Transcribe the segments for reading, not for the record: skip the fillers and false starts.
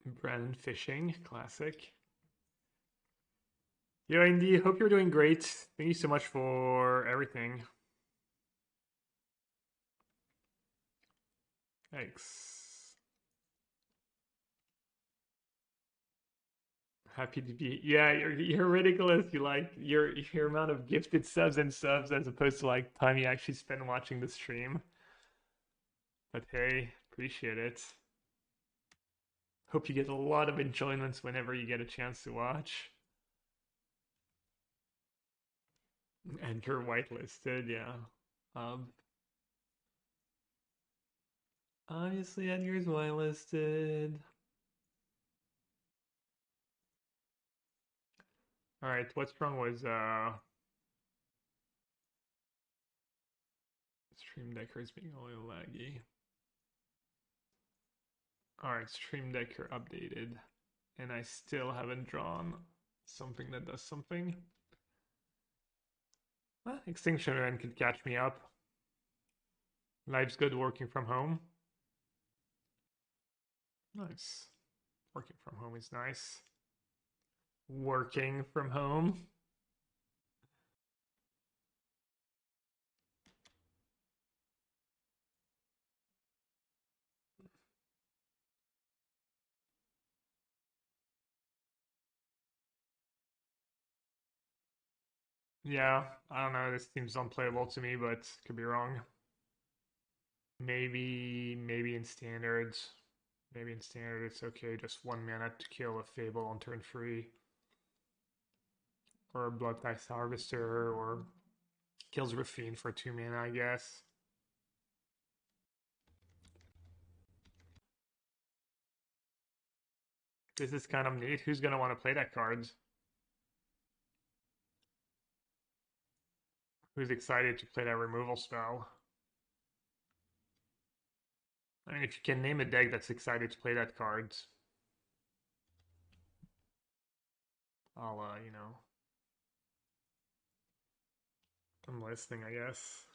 Brandon Fishing, classic. Yo, Indy, hope you're doing great. Thank you so much for everything. Thanks. Happy to be. Yeah, you're ridiculous. You like your amount of gifted subs and subs as opposed to like time you actually spend watching the stream. But hey, appreciate it. Hope you get a lot of enjoyments whenever you get a chance to watch. And you're whitelisted, yeah. Um, obviously Edgar's whitelisted. All right, what's wrong was Stream Decker is being a little laggy. All right, Stream Decker updated, and I still haven't drawn something that does something. Extinction Event could catch me up. Life's good working from home. Nice. Working from home is nice. Working from home. Yeah, I don't know. This seems unplayable to me, but could be wrong. Maybe in standards. Maybe in standard it's okay. Just 1 mana to kill a Fable on turn 3. Or a Blood Dice Harvester, or kills Rafine for 2 mana, I guess. This is kind of neat. Who's going to want to play that card? Who's excited to play that removal spell? I mean, if you can name a deck that's excited to play that card, I'll, I'm listening, I guess.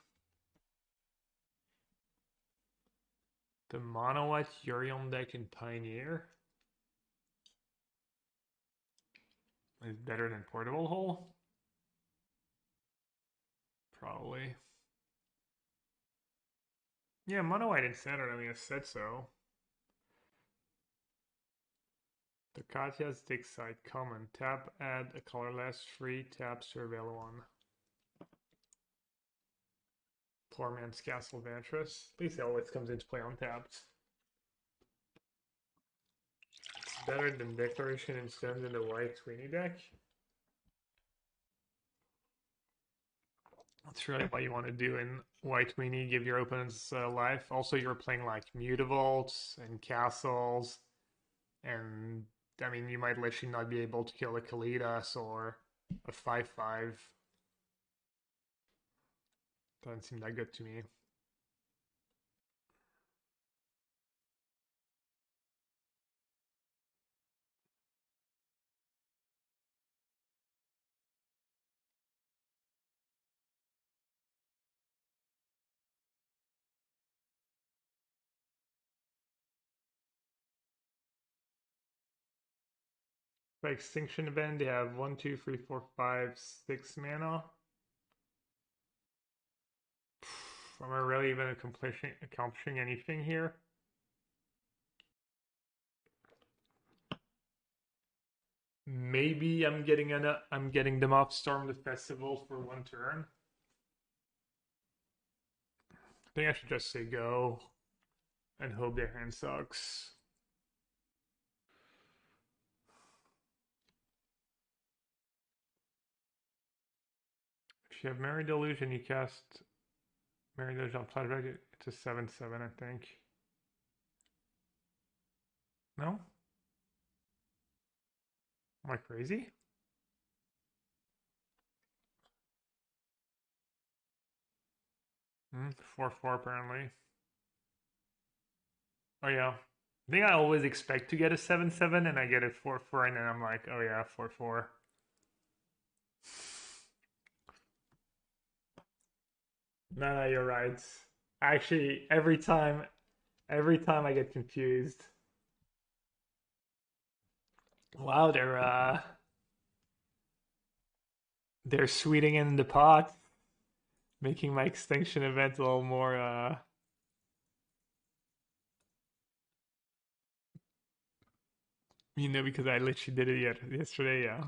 The mono white Yorion deck in Pioneer is better than Portable Hole? Probably. Yeah, mono white in standard, I mean, I said so. The Katya's Dig Side common. Tap, add a colorless, free, tap, surveil one. Poor man's Castle Vantress. At least it always comes into play untapped. It's better than Declaration and Stones in the white Sweeney deck. That's really what you want to do in White Weenie, give your opponents life. Also, you're playing like Mutavaults and Castles, and I mean, you might literally not be able to kill a Kalidas or a 5/5. Doesn't seem that good to me. By Extinction Event, they have 1, 2, 3, 4, 5, 6 mana. Am I really even accomplishing anything here? Maybe I'm getting them off Storm the Festival for 1 turn. I think I should just say go and hope their hand sucks. If you have Memory Deluge and you cast Memory Deluge on Flashback, it's a 7/7, I think. No? Am I crazy? Hmm, 4/4 apparently. Oh yeah. I think I always expect to get a 7/7 and I get it 4/4 and then I'm like, oh yeah, 4/4. No, you're right. Actually, every time I get confused. Wow, they're sweetening in the pot, making my extinction event a little more because I literally did it yesterday, yeah.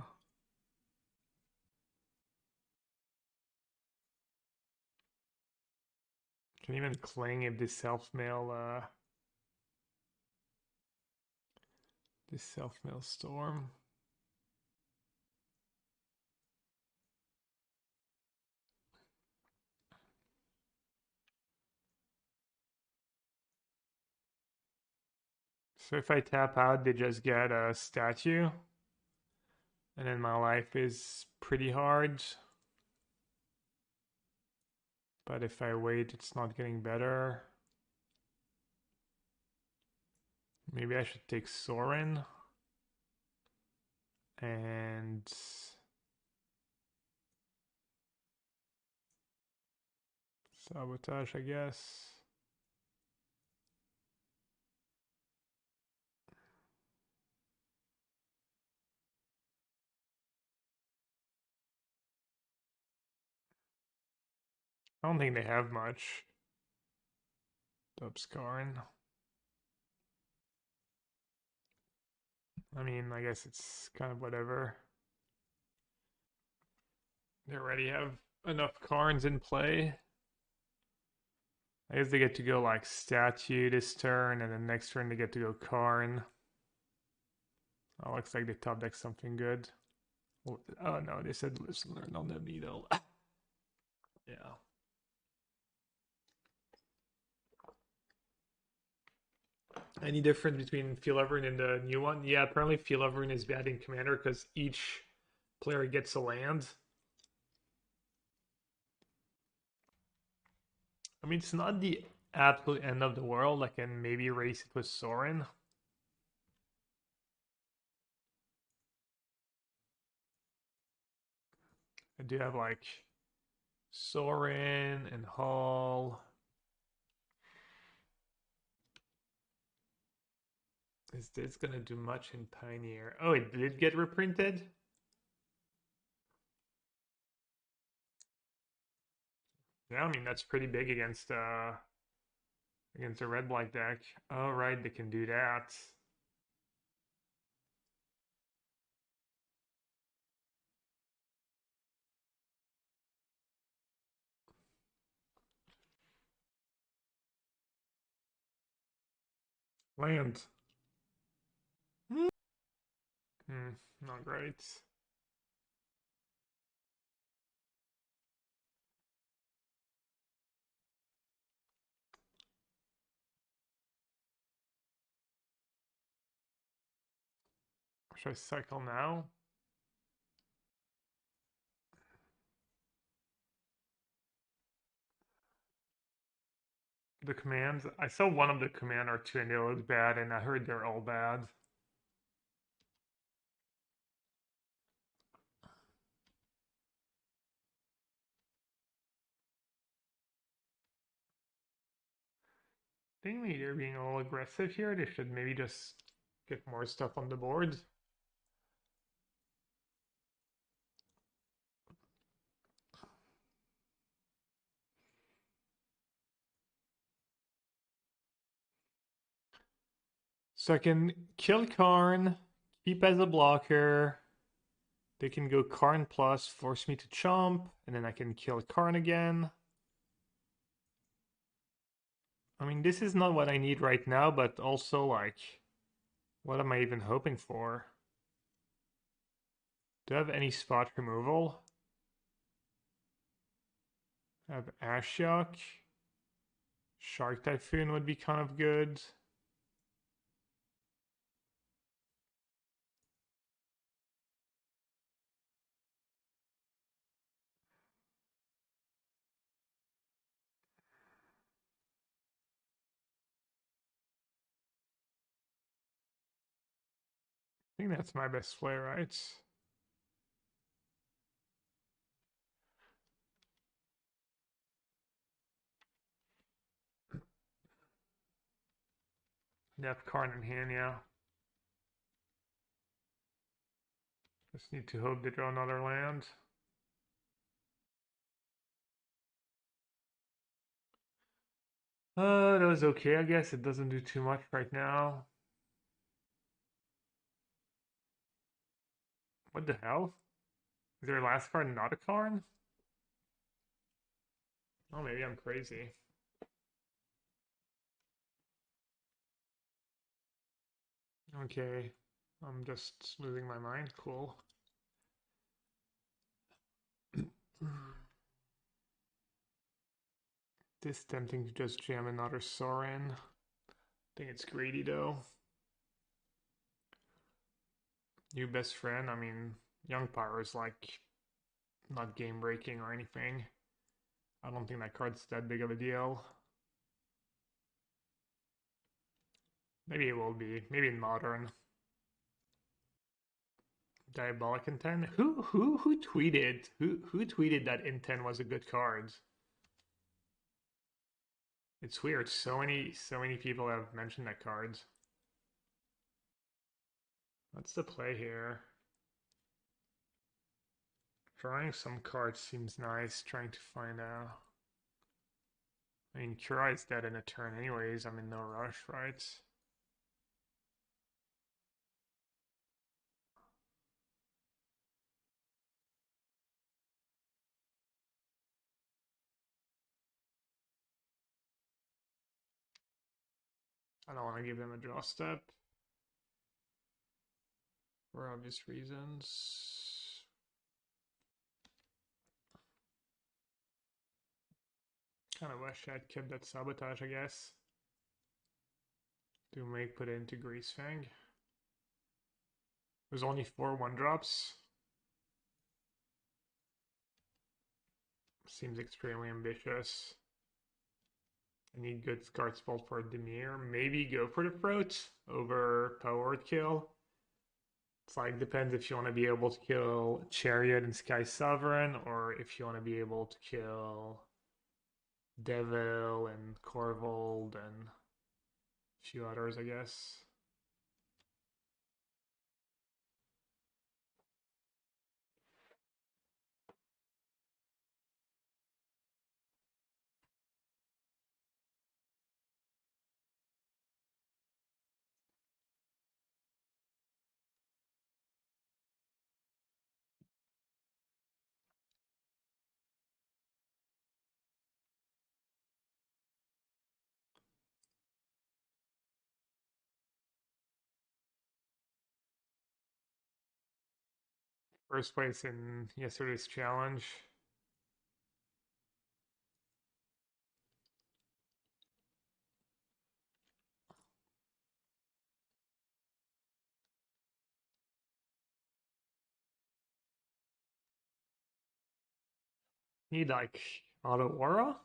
Can even cling if this self-mail storm. So if I tap out, they just get a statue. And then my life is pretty hard. But if I wait, it's not getting better. Maybe I should take Sorin. And Sabotage, I guess. I don't think they have much. Dubskarn. I mean, I guess it's kind of whatever. They already have enough Karns in play. I guess they get to go like statue this turn, and then next turn they get to go Karn. Oh, looks like they top deck something good. Oh no, they said listener on the needle. Yeah. Any difference between Field and the new one? Yeah, apparently Field is bad in Commander because each player gets a land. I mean, it's not the absolute end of the world. I can maybe race it with Sorin. I do have like Sorin and Hall. Is this gonna do much in Pioneer? Oh, it did get reprinted? Yeah, I mean that's pretty big against a red black deck. Oh right, they can do that. Land. Not great. Should I cycle now? The commands. I saw one of the command or two and they looked bad, and I heard they're all bad. I think maybe they're being a little aggressive here. They should maybe just get more stuff on the board. So I can kill Karn, keep as a blocker. They can go Karn plus, force me to chomp, and then I can kill Karn again. I mean, this is not what I need right now, but also, like, what am I even hoping for? Do I have any spot removal? I have Ashiok. Shark Typhoon would be kind of good. I think that's my best play, right? They have Karn in hand, yeah. Just need to hope they draw another land. That was okay, I guess. It doesn't do too much right now. What the hell? Is their last card not a card? Oh, maybe I'm crazy. Okay, I'm just losing my mind. Cool. This tempting to just jam another Sorin. I think it's greedy though. New best friend, I mean, Young Pyro is like not game breaking or anything. I don't think that card's that big of a deal. Maybe it will be. Maybe in Modern. Diabolic Intent? Who tweeted? Who tweeted that Intent was a good card? It's weird. So many people have mentioned that card. What's the play here? Drawing some cards seems nice. Trying to find out. I mean, Cura is dead in a turn anyways. I'm in no rush, right? I don't want to give them a draw step. For obvious reasons. Kind of wish I'd kept that Sabotage, I guess. To make put it into Greasefang. There's only 4 1-drops. Seems extremely ambitious. I need good card spell for Dimir. Maybe go for the Throat over Powered Kill. It's like, depends if you want to be able to kill Chariot and Sky Sovereign, or if you want to be able to kill Devil and Corvold and a few others, I guess. First place in yesterday's challenge. Need like Auto Aura?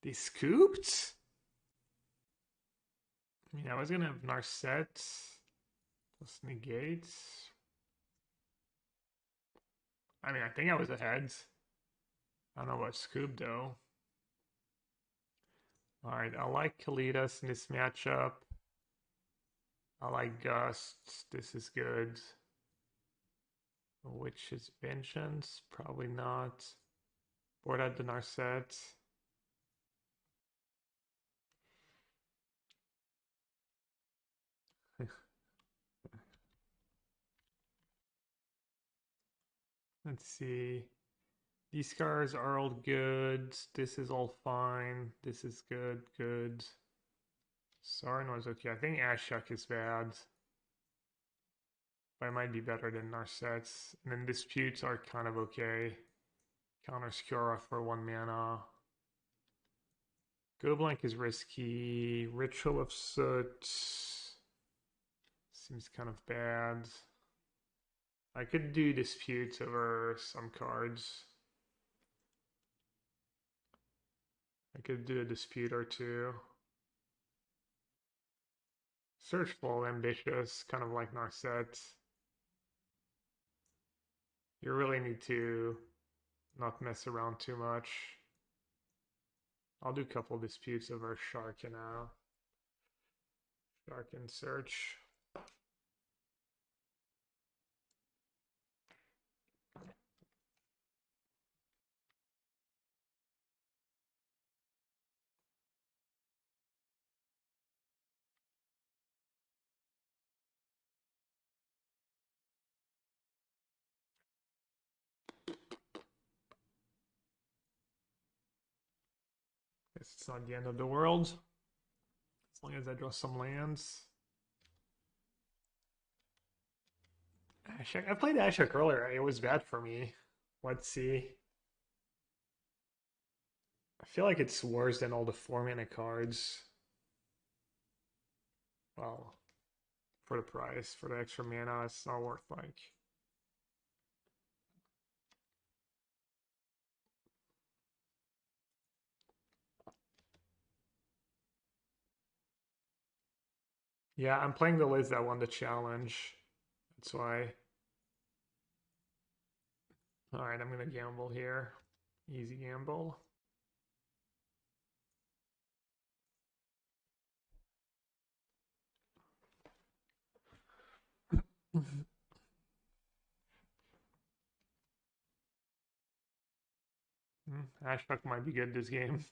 They scooped? I mean, I was gonna have Narset plus Negate. I mean, I think I was ahead. I don't know about Scoop though. Alright, I like Kalidas in this matchup. I like Gust. This is good. Witch's Vengeance? Probably not. Board out the Narset. Let's see. These cards are all good. This is all fine. This is good, good. Sorin was okay. I think Ashiok is bad. But it might be better than Narsets. And then Disputes are kind of okay. Counter Skura for 1 mana. Go Blank is risky. Ritual of Soot seems kind of bad. I could do Disputes over some cards. I could do a Dispute or two. Searchful, ambitious, kind of like Narset. You really need to not mess around too much. I'll do a couple Disputes over Shark and Search. Guess it's not the end of the world. As long as I draw some lands. Ashiok. I played Ashiok earlier. It was bad for me. Let's see. I feel like it's worse than all the 4-mana cards. Well, for the price, for the extra mana, it's not worth like. Yeah, I'm playing the list that won the challenge. That's why. Alright, I'm gonna gamble here. Easy gamble. Ashiok might be good this game.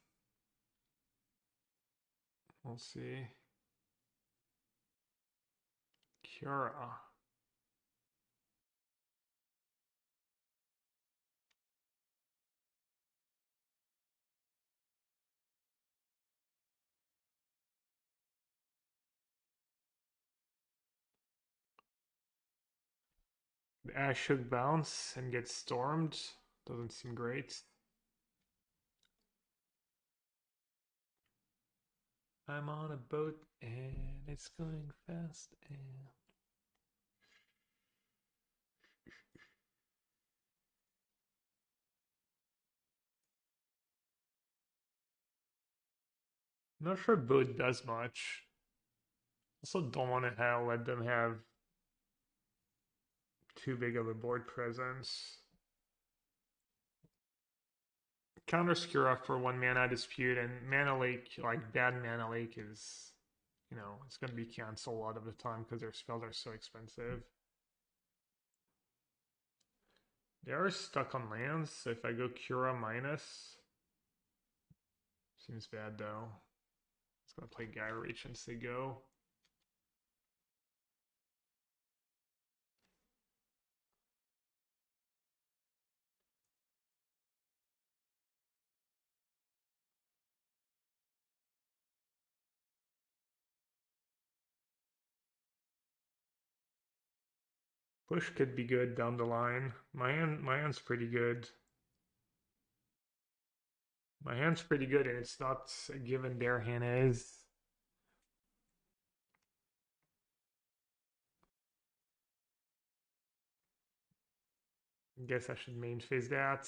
We'll see. Cura. The Ashiok bounce and get stormed. Doesn't seem great. I'm on a boat and it's going fast and I'm not sure boat does much. Also don't want to let them have too big of a board presence. Counter Skura for 1-mana dispute, and Mana Lake, like bad Mana Lake is, it's going to be canceled a lot of the time because their spells are so expensive. They are stuck on lands, so if I go Cura minus, seems bad though. It's going to play Geier Reach and say go. Push could be good down the line. My hand's pretty good. My hand's pretty good, and it's not a given their hand is. I guess I should main phase that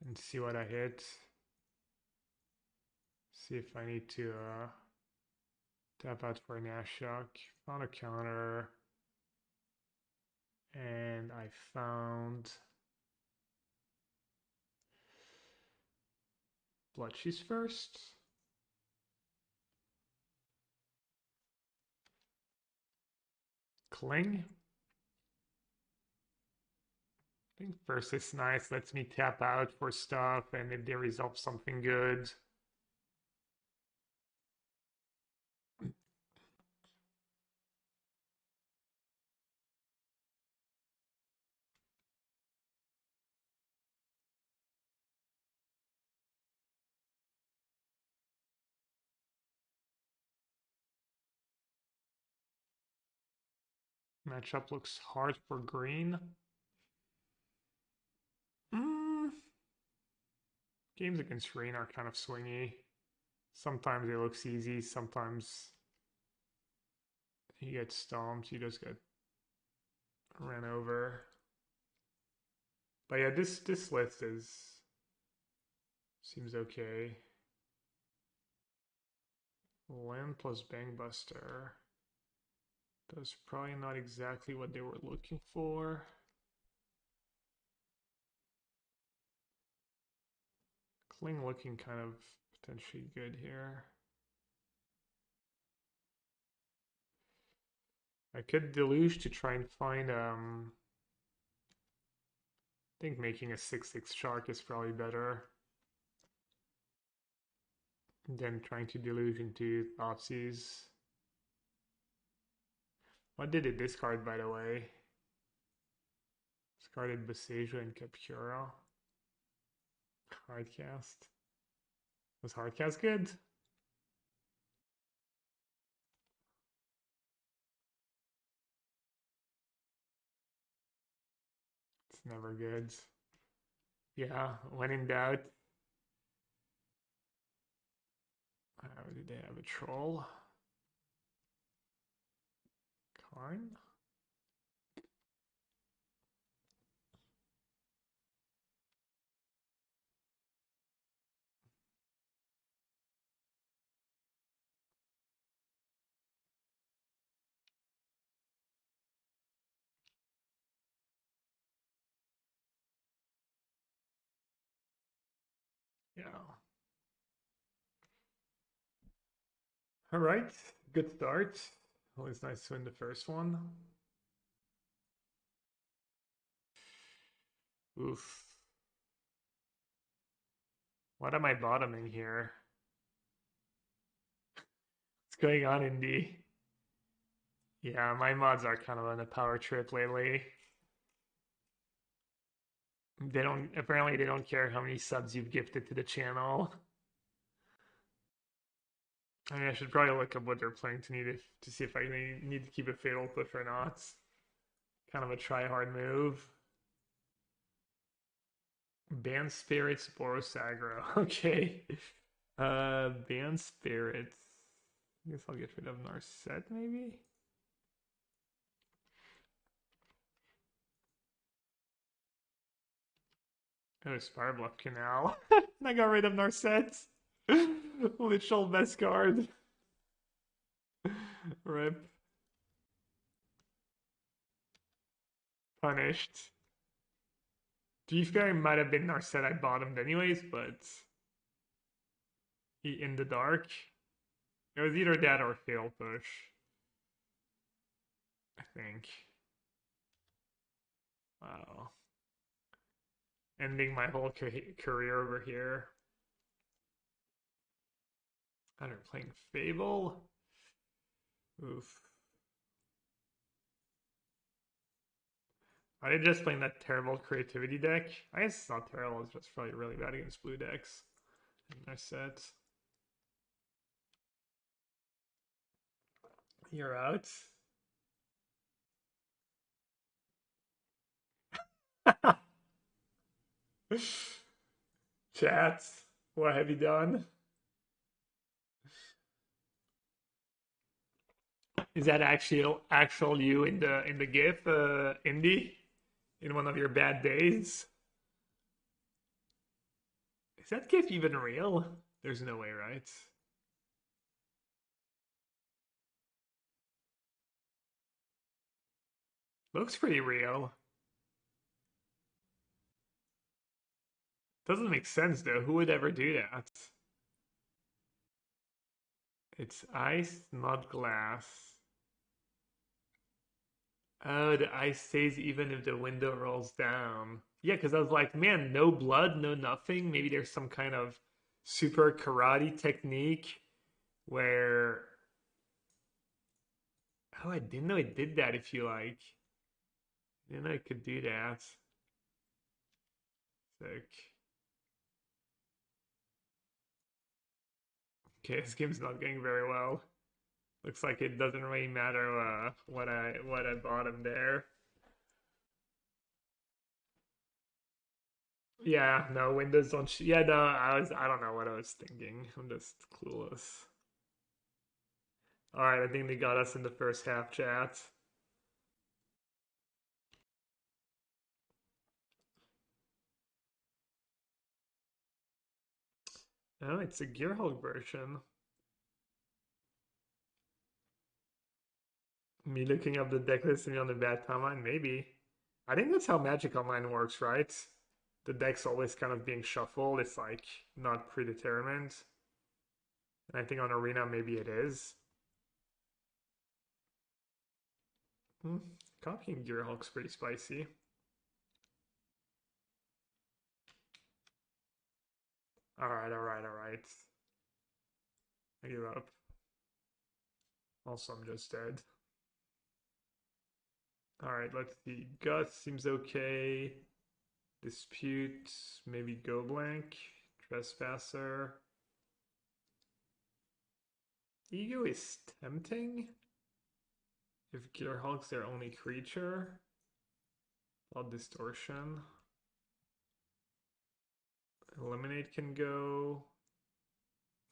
and see what I hit. See if I need to tap out for an Ashiok. Found a counter. And I found Blood Cheese first. Cling. I think first is nice. Lets me tap out for stuff, and if they resolve something good. Matchup looks hard for green. Games against rain are kind of swingy. Sometimes it looks easy, sometimes you get stomped, you just get ran over. But yeah, this list seems okay. Land plus Bangbuster. That's probably not exactly what they were looking for. Cling looking kind of potentially good here. I could Deluge to try and find I think making a 6/6 Shark is probably better than trying to Deluge into Thoughtseize. What did it discard, by the way? Discarded Boseiju and kept Cura. Hard cast. Was Hardcast good? It's never good. Yeah, when in doubt. Did they have a troll? Karn? Yeah. All right, good start. Always nice to win the first one. Oof. What am I bottoming here? What's going on, Indy? Yeah, my mods are kind of on a power trip lately. Apparently they don't care how many subs you've gifted to the channel. I mean, I should probably look up what they're planning to see if I need to keep a fatal push or not. Kind of a try hard move. Ban spirits, Boros aggro. Okay. Ban spirits. I guess I'll get rid of Narset maybe. Oh, Spire Bluff Canal. And I got rid of Narset. Literal best card. Rip. Punished. G-Fairy might have been Narset I bottomed anyways, but he in the dark. It was either that or fail push. I think. Wow. Ending my whole career over here. I don't know, playing Fable. Oof. I did just playing that terrible creativity deck. I guess it's not terrible, it's just probably really bad against blue decks. Nice set. You're out. Chat, what have you done? Is that actual you in the GIF, Indy? In one of your bad days? Is that GIF even real? There's no way, right? Looks pretty real. Doesn't make sense though. Who would ever do that? It's ice, not glass. Oh, the ice stays even if the window rolls down. Yeah, because I was like, man, no blood, no nothing. Maybe there's some kind of super karate technique where. Oh, I didn't know it did that if you like. I didn't know it could do that. Sick. Okay, this game's not going very well. Looks like it doesn't really matter what I bought him there. Yeah, no, Windows don't. Yeah, no, I don't know what I was thinking. I'm just clueless. All right, I think they got us in the first half, chat. Oh, it's a Gearhulk version. Me looking up the deck list and on the bad timeline, maybe. I think that's how Magic Online works, right? The deck's always kind of being shuffled. It's like not predetermined. And I think on Arena, maybe it is. Copying Gearhulk's pretty spicy. Alright, alright, alright. I give up. Also, I'm just dead. Alright, let's see. Gust seems okay. Dispute, maybe go blank. Trespasser. Ego is tempting. If Gearhulk's their only creature. Thought Distortion. Eliminate can go.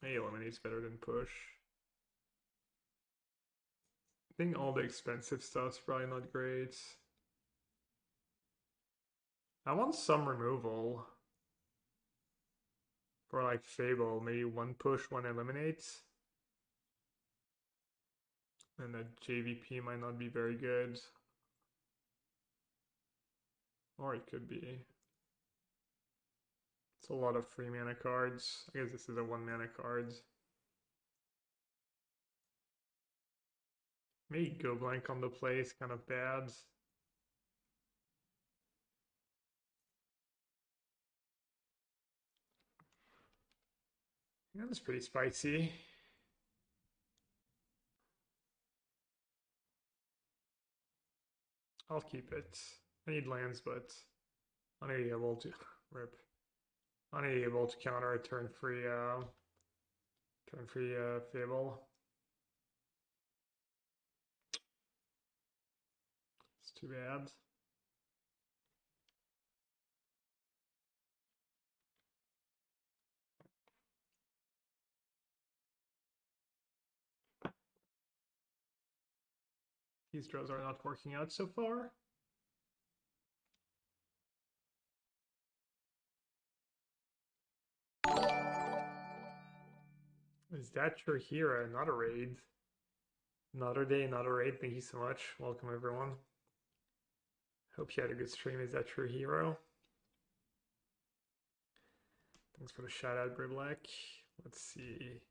Maybe Eliminate's better than push. I think all the expensive stuff's probably not great. I want some removal. For like Fable, maybe one push, one eliminate. And that JVP might not be very good. Or it could be. It's a lot of free mana cards. I guess this is a 1 mana card. Maybe go blank on the play is kind of bad. Yeah, that's pretty spicy. I'll keep it. I need lands, but unable to rip. Unable to counter a turn-free Fable. It's too bad. These draws are not working out so far. Is that your hero? Not a raid. Another day, not a raid. Thank you so much. Welcome, everyone. Hope you had a good stream. Is that your hero? Thanks for the shout out, Briblek. Let's see.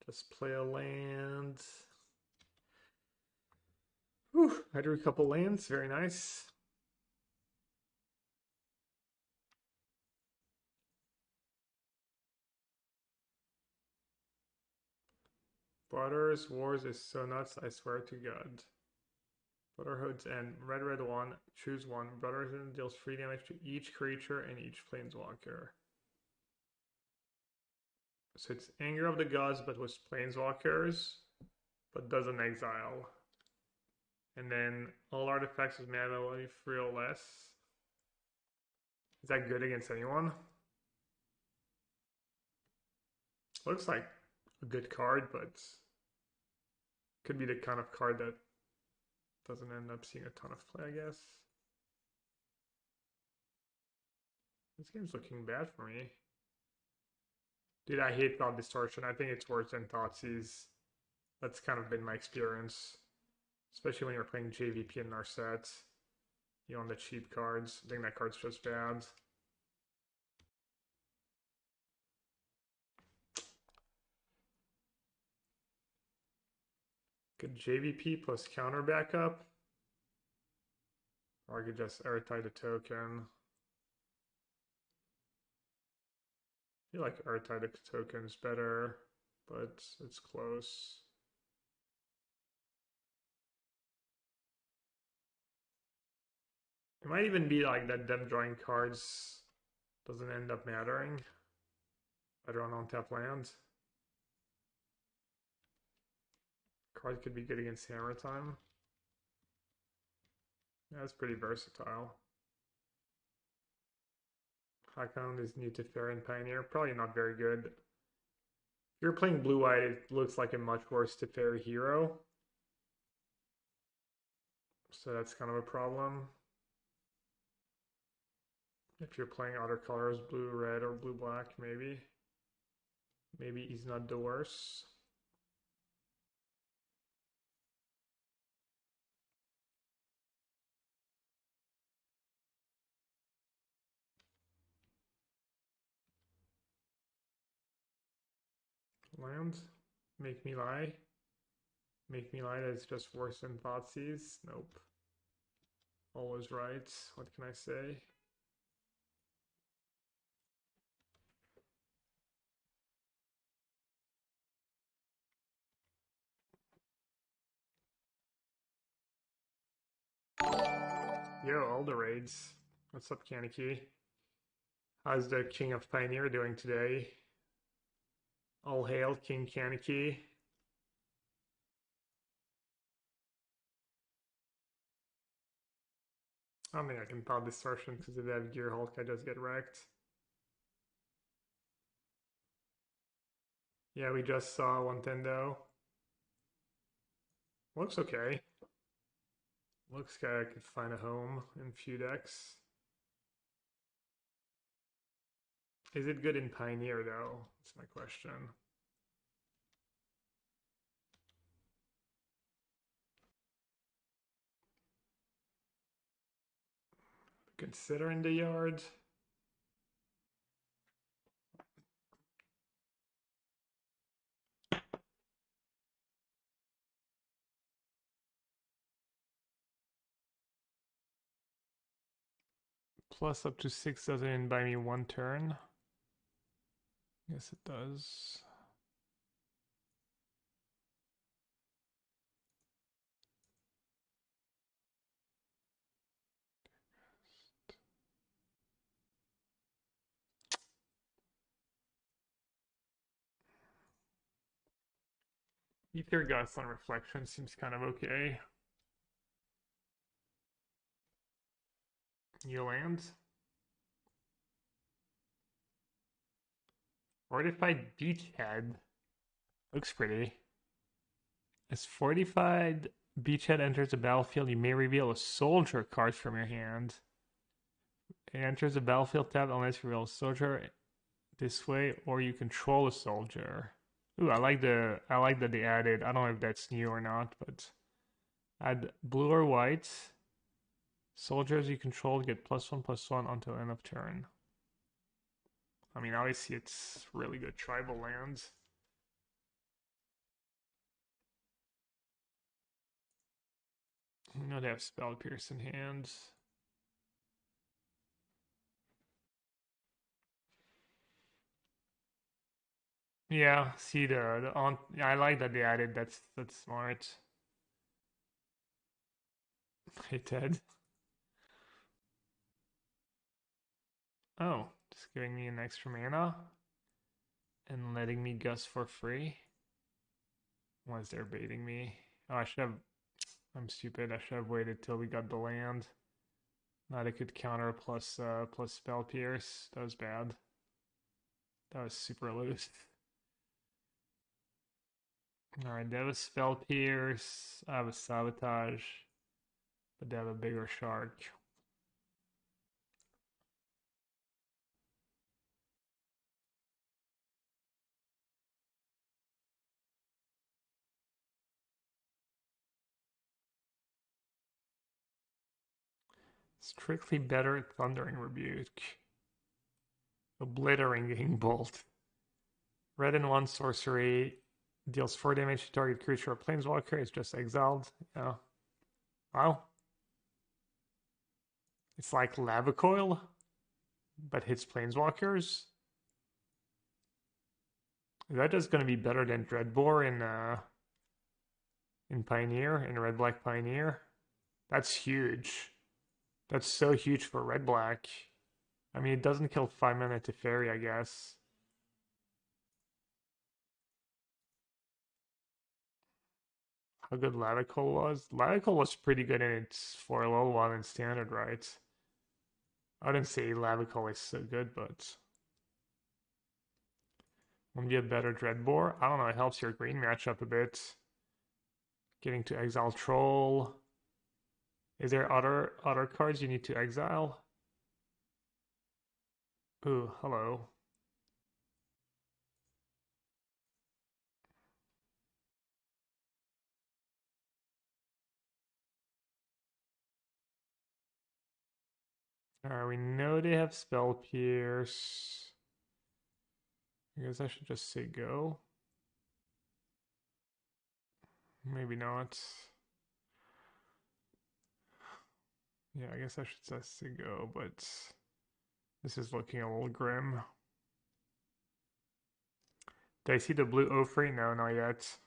Just play a land. Whew, I drew a couple lands. Very nice. Brothers Wars is so nuts, I swear to God. Brotherhood's End. Red, red, 1. Choose 1. Brotherhood deals 3 damage to each creature and each planeswalker. So it's Anger of the Gods, but with planeswalkers, but doesn't exile. And then all artifacts with mana value 3 or less. Is that good against anyone? Looks like a good card, but could be the kind of card that doesn't end up seeing a ton of play, I guess. This game's looking bad for me. Dude, I hate Thought Distortion. I think it's worse than Thoughtseize. That's kind of been my experience. Especially when you're playing JVP and Narset. You own the cheap cards. I think that card's just bad. Good JVP plus counter backup. Or I could just Ertai the token. I feel like Ertai the token's better, but it's close. It might even be like that them drawing cards doesn't end up mattering. I draw an on-tap land. Card could be good against Hammer Time. Yeah, it's pretty versatile. Hackhound is new to Fair Pioneer. Probably not very good. If you're playing blue-white, it looks like a much worse Teferi hero. So that's kind of a problem. If you're playing other colors, blue-red or blue-black, maybe. Maybe he's not the worst. Land. Make me lie. Make me lie that it's just worse than Thoughtseize. Nope. Always right. What can I say? Yo, all the raids. What's up, Kaneki? How's the King of Pioneer doing today? All hail King Kaneki. I don't think I can Thought Distortion because if they have Gear Hulk, I just get wrecked. Yeah, we just saw one Tendo. Looks okay. Looks like I could find a home in few decks. Is it good in Pioneer though? That's my question. Consider in the yard. Plus up to 6 doesn't buy me one turn. Yes, it does. Aether Gust on reflection seems kind of okay. You land. Fortified Beachhead. Looks pretty. As Fortified Beachhead enters the battlefield, you may reveal a soldier card from your hand. It enters the battlefield tab unless you reveal a soldier this way, or you control a soldier. Ooh, I like that they added. I don't know if that's new or not, but add blue or white. Soldiers you control get +1/+1 until end of turn. I mean, obviously it's really good tribal lands. I know they have Spell Pierce in hand. Yeah, see the on. Yeah, I like that they added. That's smart. Hey Ted. Oh, just giving me an extra mana and letting me gust for free. Was they're baiting me? Oh, I should have. I'm stupid. I should have waited till we got the land. Now they could counter plus Spell Pierce. That was bad. That was super loose. Alright, they have a Spell Pierce. I have a Sabotage. But they have a bigger shark. Strictly better Thundering Rebuke. Obliterating Bolt. Red and 1 sorcery. Deals 4 damage to target creature or planeswalker. It's just exiled. Yeah. Wow. It's like Lava Coil, but hits planeswalkers. That is going to be better than Dreadbore in Pioneer, in Red Black Pioneer. That's huge. That's so huge for Red Black. I mean, it doesn't kill 5 mana to Fairy, I guess. How good Lavacool was? Lavacool was pretty good in its for a little while in Standard, right? I wouldn't say Lavacool is so good, but want to be a better Dreadbore? I don't know, it helps your green matchup a bit. Getting to exile Troll. Is there other cards you need to exile? Ooh, hello. Alright, we know they have Spell Pierce. I guess I should just say go. Maybe not. Yeah, I guess I should just say go, but this is looking a little grim. Did I see the blue Ofri? No, not yet.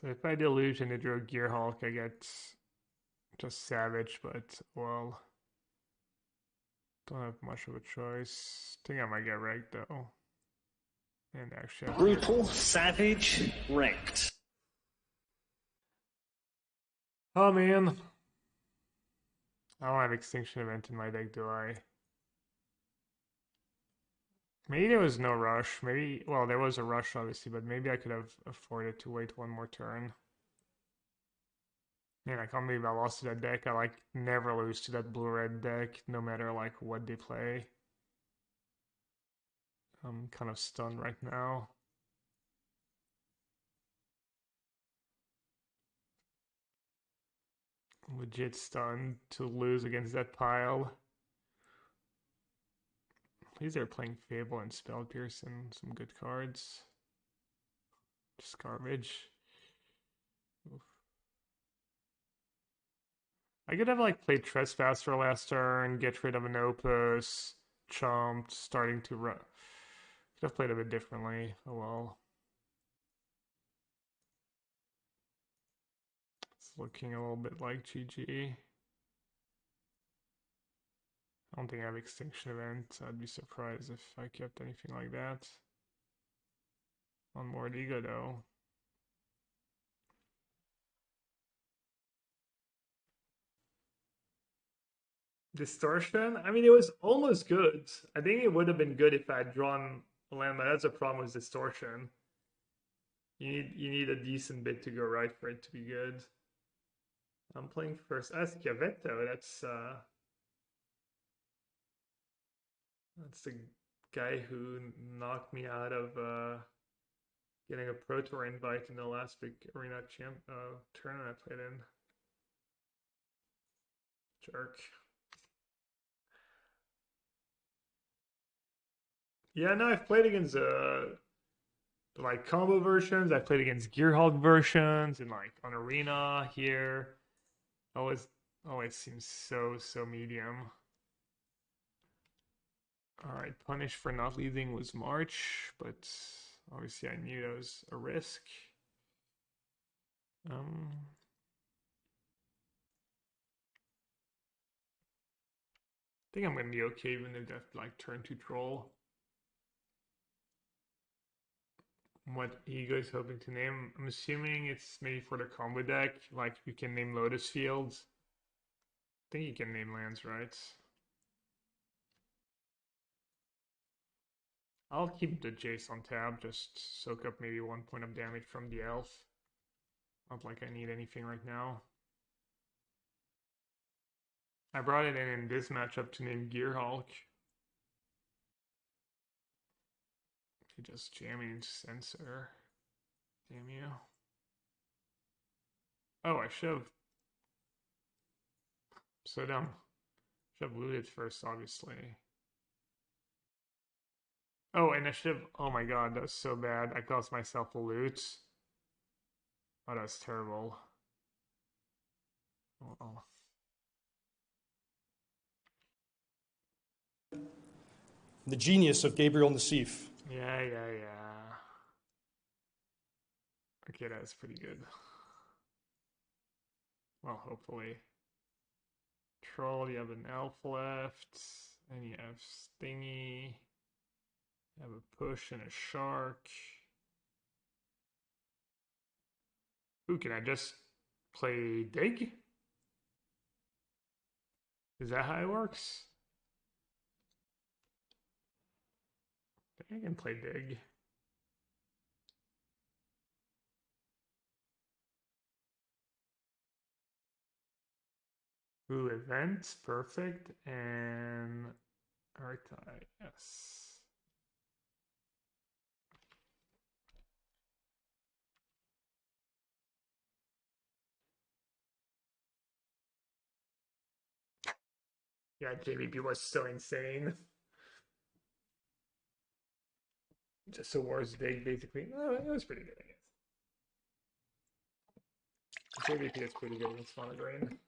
So if I Deluge and I draw Gearhulk, I get just Savage, but, well, don't have much of a choice. I think I might get wrecked, though. And actually, Brutal, savage, wrecked. Oh man. I don't have Extinction Event in my deck, do I? Maybe there was no rush. Maybe, well, there was a rush, obviously, but maybe I could have afforded to wait one more turn. Man, I can't believe I lost to that deck. I, like, never lose to that blue-red deck, no matter, like, what they play. I'm kind of stunned right now. Legit stunned to lose against that pile. At least they're playing Fable and Spell Pierce and some good cards. Just garbage. Oof. I could have like played Trespasser last turn, get rid of an Opus, chumped, starting to run. Could have played a bit differently. Oh well. It's looking a little bit like GG. I don't think I have Extinction Event. I'd be surprised if I kept anything like that. Unmoored Ego though. Distortion? I mean, it was almost good. I think it would have been good if I had drawn a land, but that's a problem with Distortion. You need a decent bit to go right for it to be good. I'm playing first Schiavetto. That's the guy who knocked me out of getting a Pro Tour invite in the last big arena tournament I played in. Jerk. Yeah, no, I've played against like combo versions. I've played against Gearhulk versions and like on arena here. Always seems so medium. Alright, punish for not leading was March, but obviously I knew that was a risk. I think I'm gonna be okay even if that like turn to troll. What Ego is hoping to name. I'm assuming it's maybe for the combo deck, like you can name Lotus Fields. I think you can name lands, right? I'll keep the Jace on tab, just soak up maybe 1 point of damage from the elf. Not like I need anything right now. I brought it in this matchup to name Gearhulk. He just jamming Censor. Damn you. Oh, I should have. So dumb. Should have looted first, obviously. Oh, and I should have. Oh my god, that's so bad. I cost myself a loot. Oh, that's terrible. Oh. The genius of Gabriel Nassif. Yeah. Okay, that's pretty good. Well, hopefully. Troll, you have an elf left. And you have Stingy. You have a push and a shark. Ooh, can I just play dig? Is that how it works? I think I can play dig. Ooh, event, perfect, and Ertai, yes. Yeah, JVP was so insane. Just a worse dig, basically. No, it was pretty good, I guess. JVP is pretty good against Mono Green.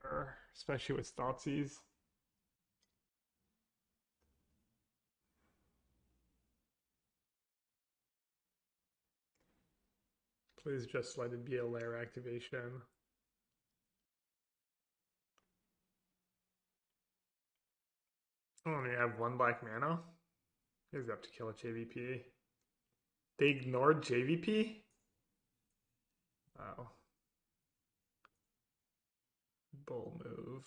Sure, especially with Thoughtseize. Please just let it be a lair activation. I only have 1 black mana. Is up to kill a JVP. They ignored JVP? Wow. Bull move.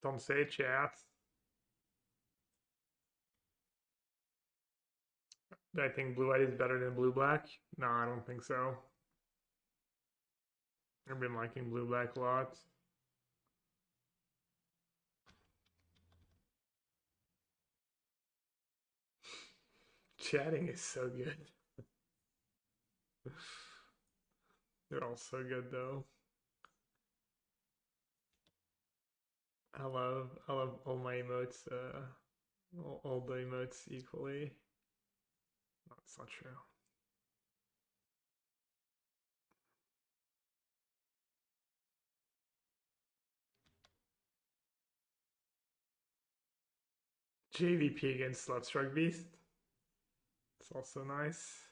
Don't say chat. Do I think blue-white is better than blue-black? No, I don't think so. I've been liking blue-black a lot. Chatting is so good. They're all so good though. I love all my emotes, all the emotes equally. No, it's not true. JVP against Slutstruck Beast. It's also nice.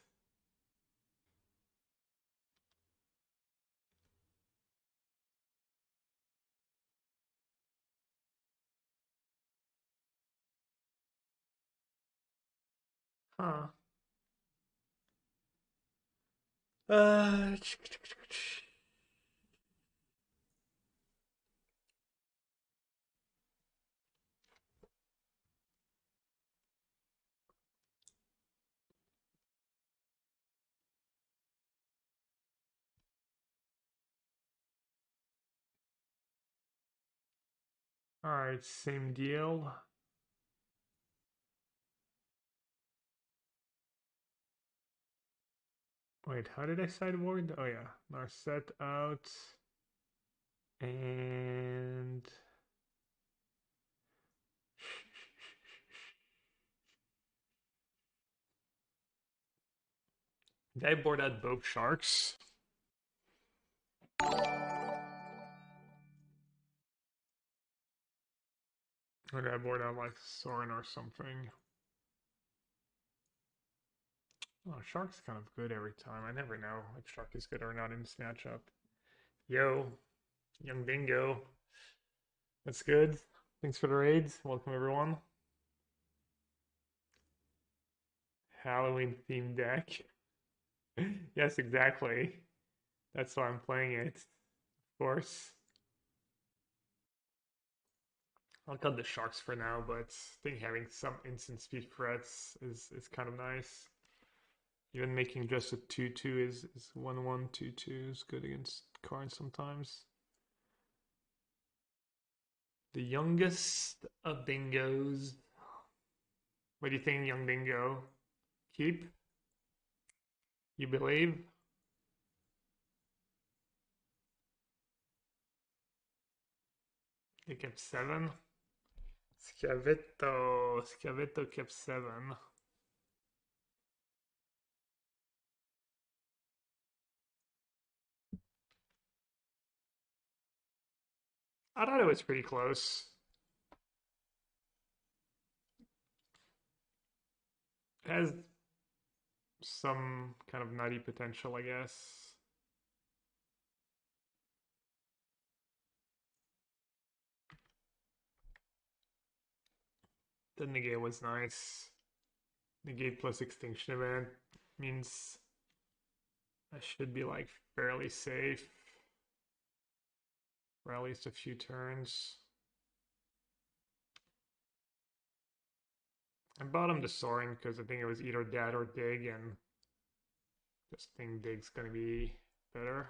Huh. Uh, Alright, same deal. Wait, how did I sideboard? Oh yeah, Narset out. And did I board out both sharks? Or did I board out like Sorin or something? Oh, Shark's kind of good every time. I never know if Shark is good or not in this matchup. Yo, Young Dingo. That's good. Thanks for the raids. Welcome everyone. Halloween themed deck. Yes, exactly. That's why I'm playing it. Of course. I'll cut the Sharks for now, but I think having some instant speed threats is kind of nice. Even making just a 2/2 is 1/1, 2/2 is good against cards sometimes. The youngest of dingos. What do you think, young dingo? Keep? You believe? They kept 7. Schiavetto kept 7. I thought it was pretty close. It has some kind of nutty potential, I guess. The Negate was nice. Negate plus Extinction Event means I should be like fairly safe for at least a few turns. I bought him the Sorin because I think it was either that or Dig, and just think Dig's gonna be better.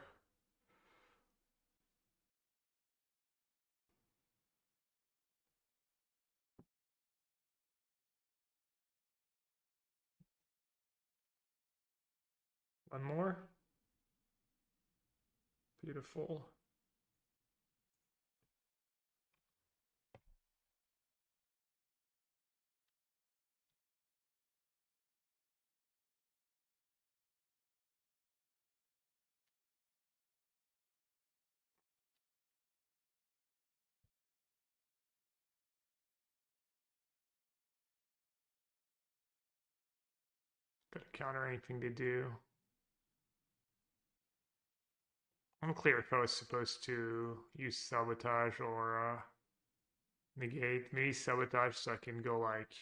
One more. Beautiful. Gotta counter anything they do. Unclear if I was supposed to use Sabotage or Negate. Maybe Sabotage so I can go like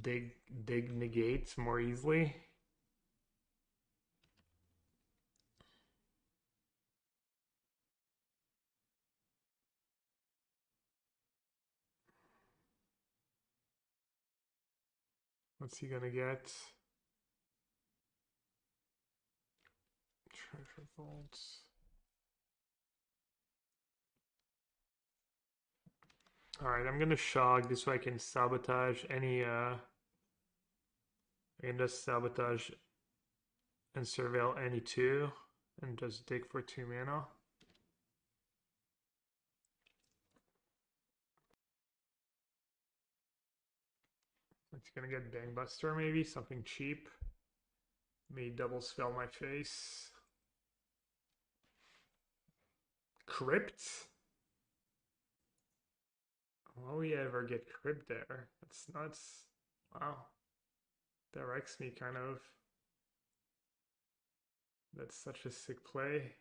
dig Negates more easily. What's he gonna get? Treasure vaults. Alright, I'm gonna shog this way I can sabotage any I can just sabotage and surveil any two and just dig for 2 mana. It's gonna get Bangbuster maybe, something cheap. May double spell my face. Crypt? Will we ever get Crypt there? That's nuts. Wow. That wrecks me kind of. That's such a sick play.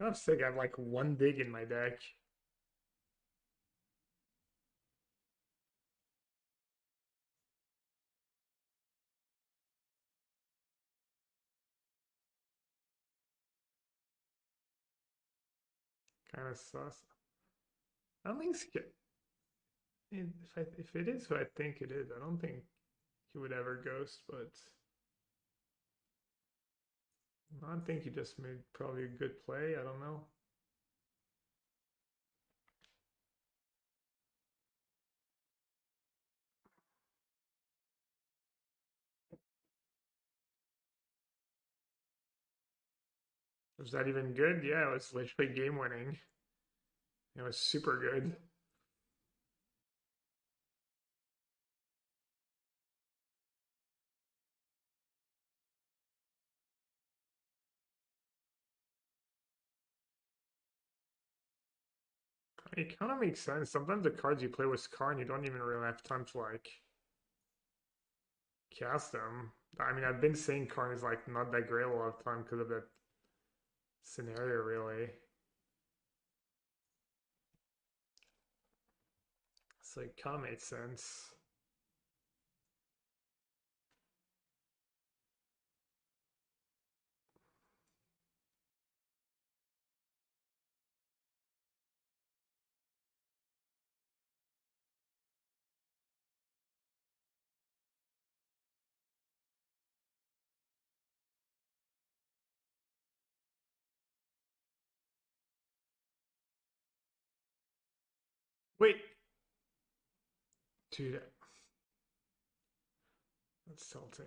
I'm sick. I have like 1 dig in my deck. Kind of sus. I don't think if it is who I think it is, I don't think he would ever ghost, but I think he just made probably a good play. I don't know. Was that even good? Yeah, it was literally game winning. It was super good. It kind of makes sense. Sometimes the cards you play with Karn, you don't even really have time to like cast them. I mean, I've been saying Karn is like not that great a lot of time because of that scenario, really. So it kind of made sense. Wait, dude, that's tilting.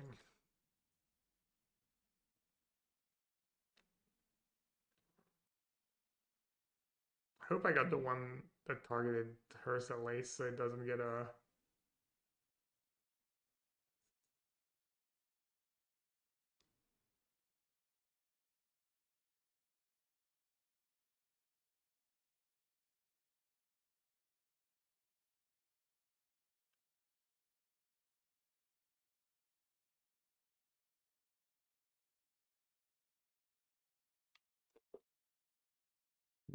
I hope I got the one that targeted hers at least so it doesn't get a...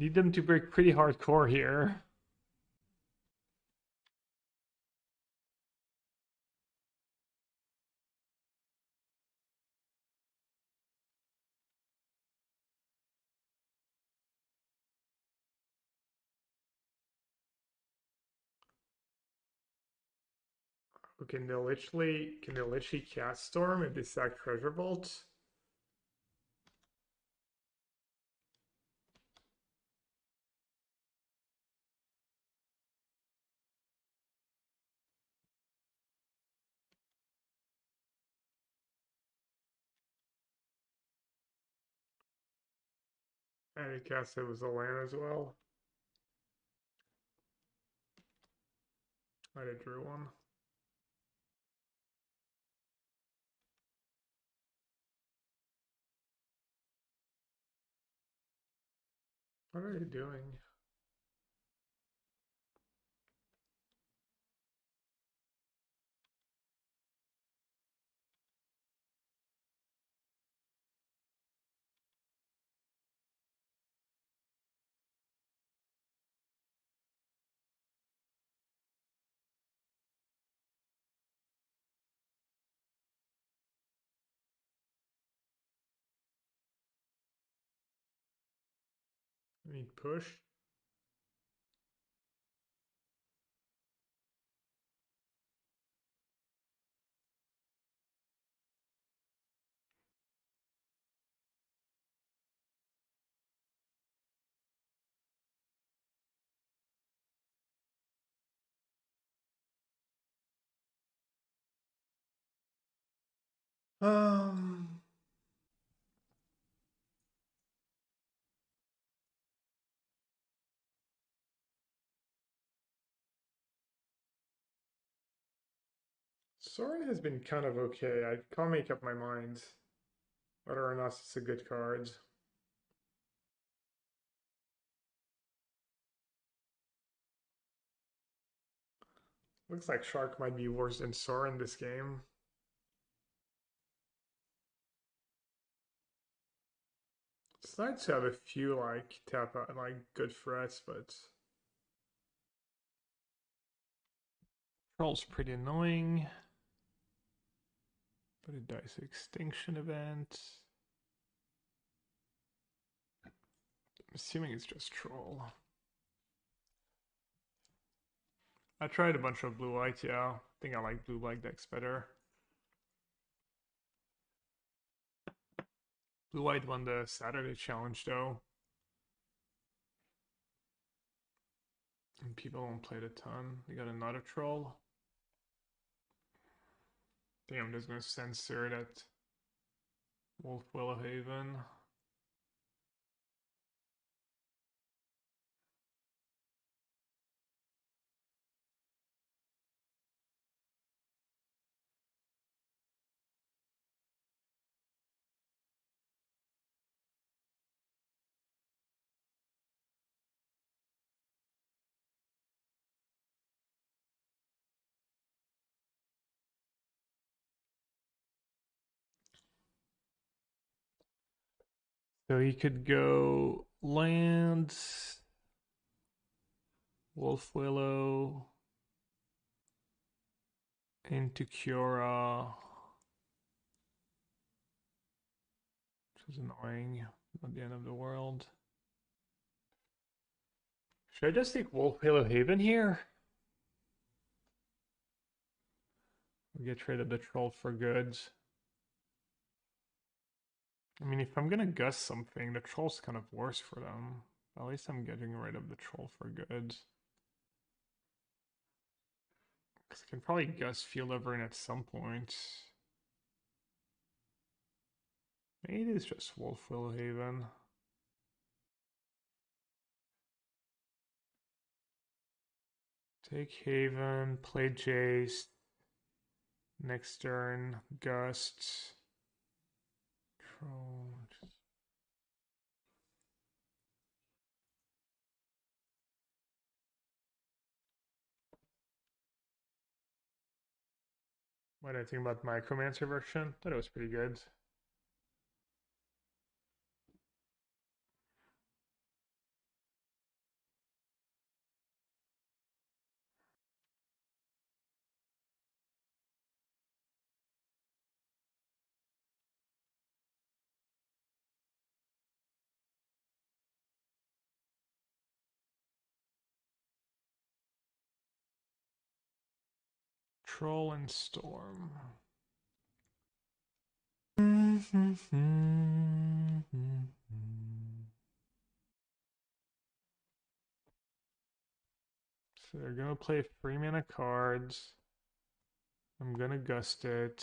Need them to break pretty hardcore here. Can they literally cast Storm if they sack Treasure Vault? And he cast it was a land as well. I did drew one. What are you doing? I mean, push. Um, Sorin has been kind of okay. I can't make up my mind whether or not it's a good card. Looks like Shark might be worse than Sorin this game. It's nice to have a few like tap out like good threats, but Troll's pretty annoying. But it dies Extinction Event. I'm assuming it's just Troll. I tried a bunch of blue-white, yeah. I think I like blue-black decks better. Blue-white won the Saturday challenge, though. And people don't play it a ton. They got another Troll. I think I'm just gonna censor that Wolf Willowhaven. So he could go land, Wolf Willow, into Cura, which is annoying, not the end of the world. Should I just take Wolf Willow Haven here? Or get rid of the troll for good? I mean, if I'm gonna gust something, the troll's kind of worse for them. At least I'm getting rid of the troll for good. Because I can probably gust Field over in at some point. Maybe it's just Wolf Willowhaven. Take Haven, play Jace. Next turn, Gust. Troll. What did I think about Micromancer version? Thought it was pretty good. Troll and Storm. So they're gonna play 3-mana cards. I'm gonna gust it.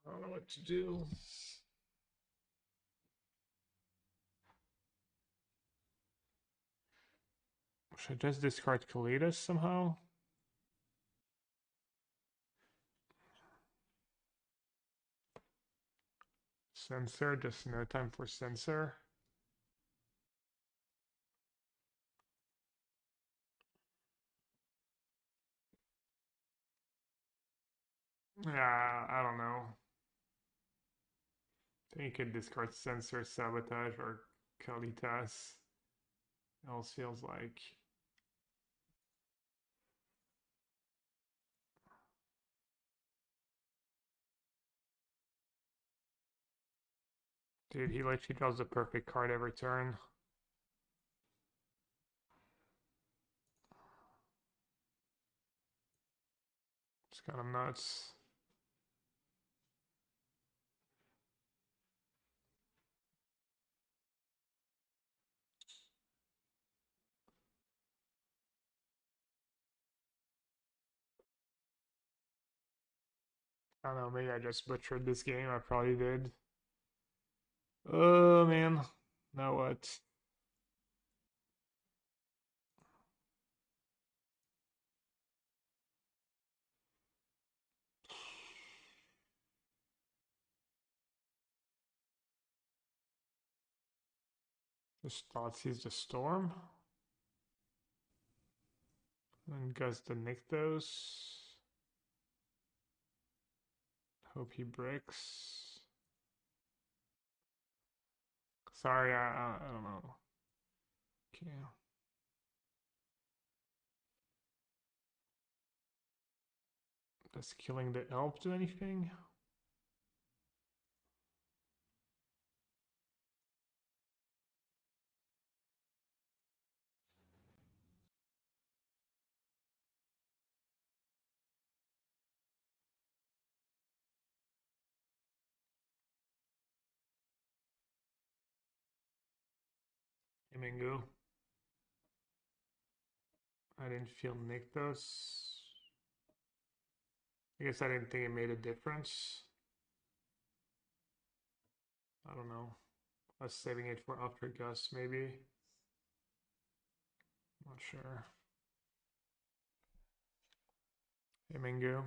I don't know what to do. Should I just discard Kalidas somehow? Censor, just no time for Censor. Yeah, I don't know. I think you could discard Sinister Sabotage or Kalitas. Else feels like Dude, he literally draws the perfect card every turn. It's kind of nuts. I don't know, maybe I just butchered this game. I probably did. Oh, man. Now what? Just thought sees the storm. And guess the Nykthos. Hope he bricks. Sorry, I don't know. Okay. Does killing the elf do anything? Emingu. I didn't feel Nykthos. I guess I didn't think it made a difference. I don't know. I was saving it for Aether Gust, maybe. Not sure. Emingu.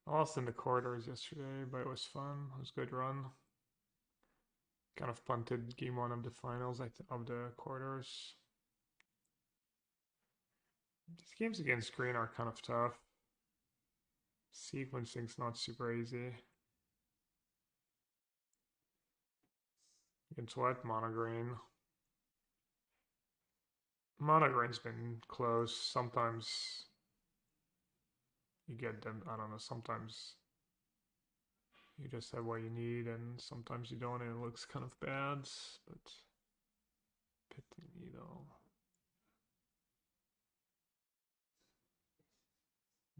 I lost in the corridors yesterday, but it was fun. It was a good run. Kind of punted game one of the finals of the quarters. These games against green are kind of tough. Sequencing's not super easy. Against what? Mono green. Mono green's been close. Sometimes you get them, I don't know, sometimes you just have what you need and sometimes you don't and it looks kind of bad, but Pitting Needle.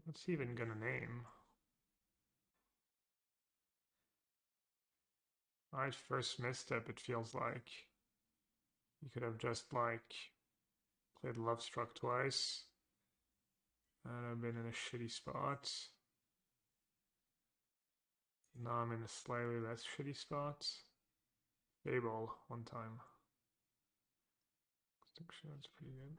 What's he even gonna name? Alright, first misstep, it feels like. You could have just like played Love Struck twice. And I've been in a shitty spot. Now I'm in a slightly less shitty spot. Fable one time. Extinction, that's pretty good.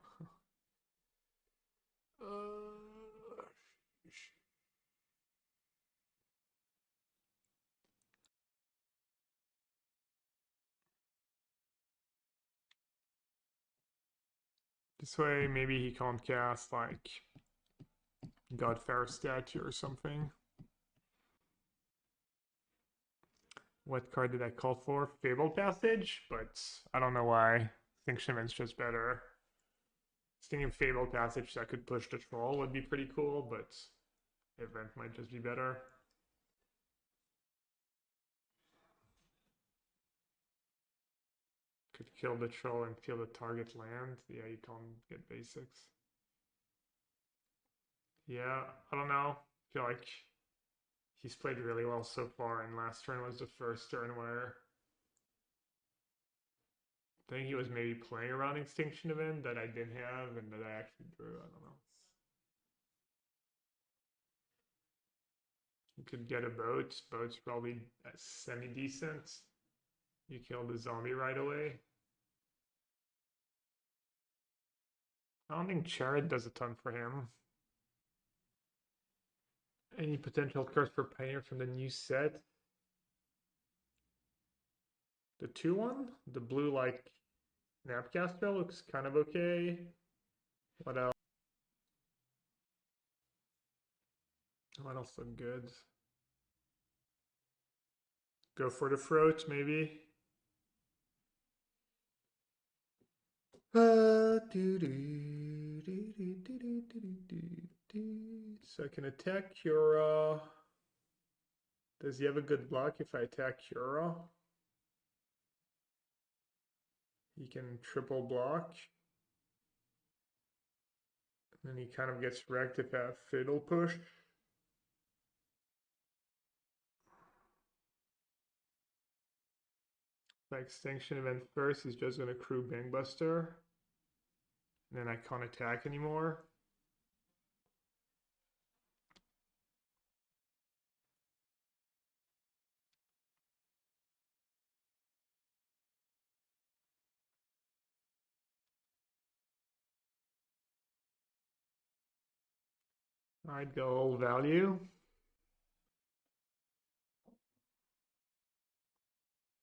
This way, maybe he can't cast like Godfair Statue or something. What card did I call for? Fabled Passage, but I don't know why. Extinction Event's just better. I was thinking Fabled Passage that could push the troll would be pretty cool, but Event might just be better. Could kill the troll and kill the target land. Yeah, you can't get basics. Yeah, I don't know. I feel like he's played really well so far, and last turn was the first turn where I think he was maybe playing around Extinction Event that I didn't have and that I actually drew. I don't know. You could get a boat. Boat's probably semi-decent. You kill the zombie right away. I don't think Chariot does a ton for him. Any potential cards for Pioneer from the new set? The 2-1? The blue, like, Snapcaster looks kind of okay. What else? What else look good? Go for the throat, maybe. Second attack, you're Does he have a good block if I attack Cura? He can triple block. And then he kind of gets wrecked if I have Fatal Push. My Extinction Event first, he's just going to crew Bangbuster. And then I can't attack anymore. I'd go all value.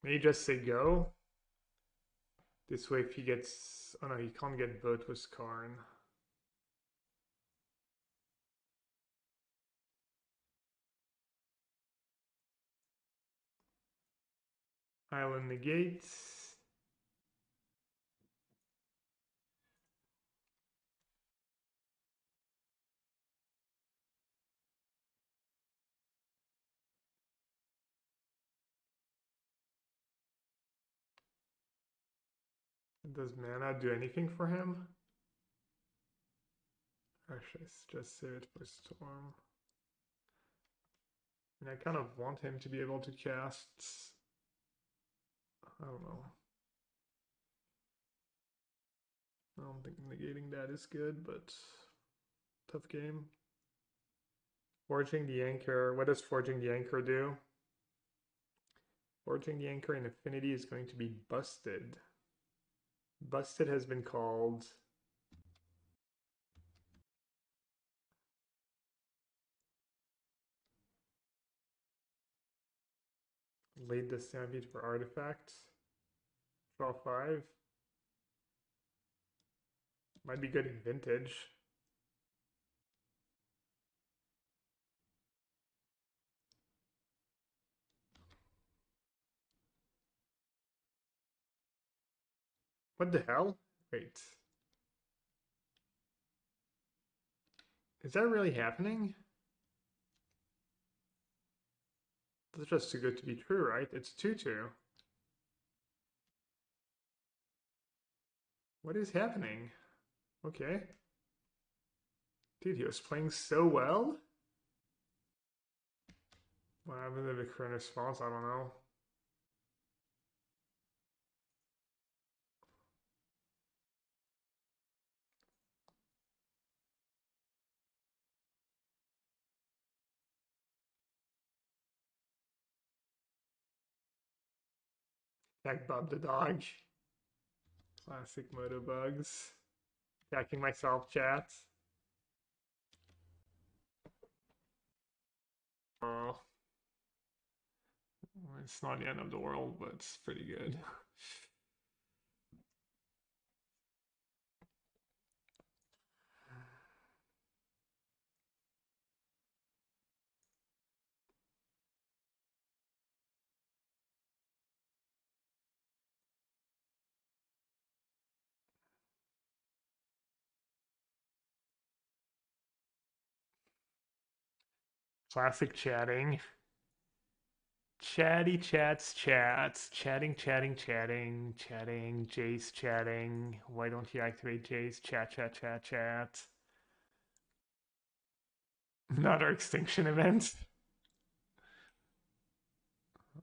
Maybe just say go. This way if he gets... Oh no, he can't get both with Karn. Island Negate. Does mana do anything for him? Actually, just save it for Storm. And I kind of want him to be able to cast... I don't know. I don't think negating that is good, but tough game. Forging the Anchor. What does Forging the Anchor do? Forging the Anchor in Affinity is going to be Busted. Busted has been called. Late the Stampede for Artifact. Draw 5. Might be good in Vintage. What the hell? Wait. Is that really happening? That's just too good to be true, right? It's 2-2. What is happening? Okay. Dude, he was playing so well? What happened to the current response? I don't know. Attack Bob the dog. Classic Moto bugs. Attacking myself, chat. Oh. It's not the end of the world, but it's pretty good. Classic chatting. Chatty chats, chatting, Jace chatting. Why don't you activate Jace? Chat. Another extinction event.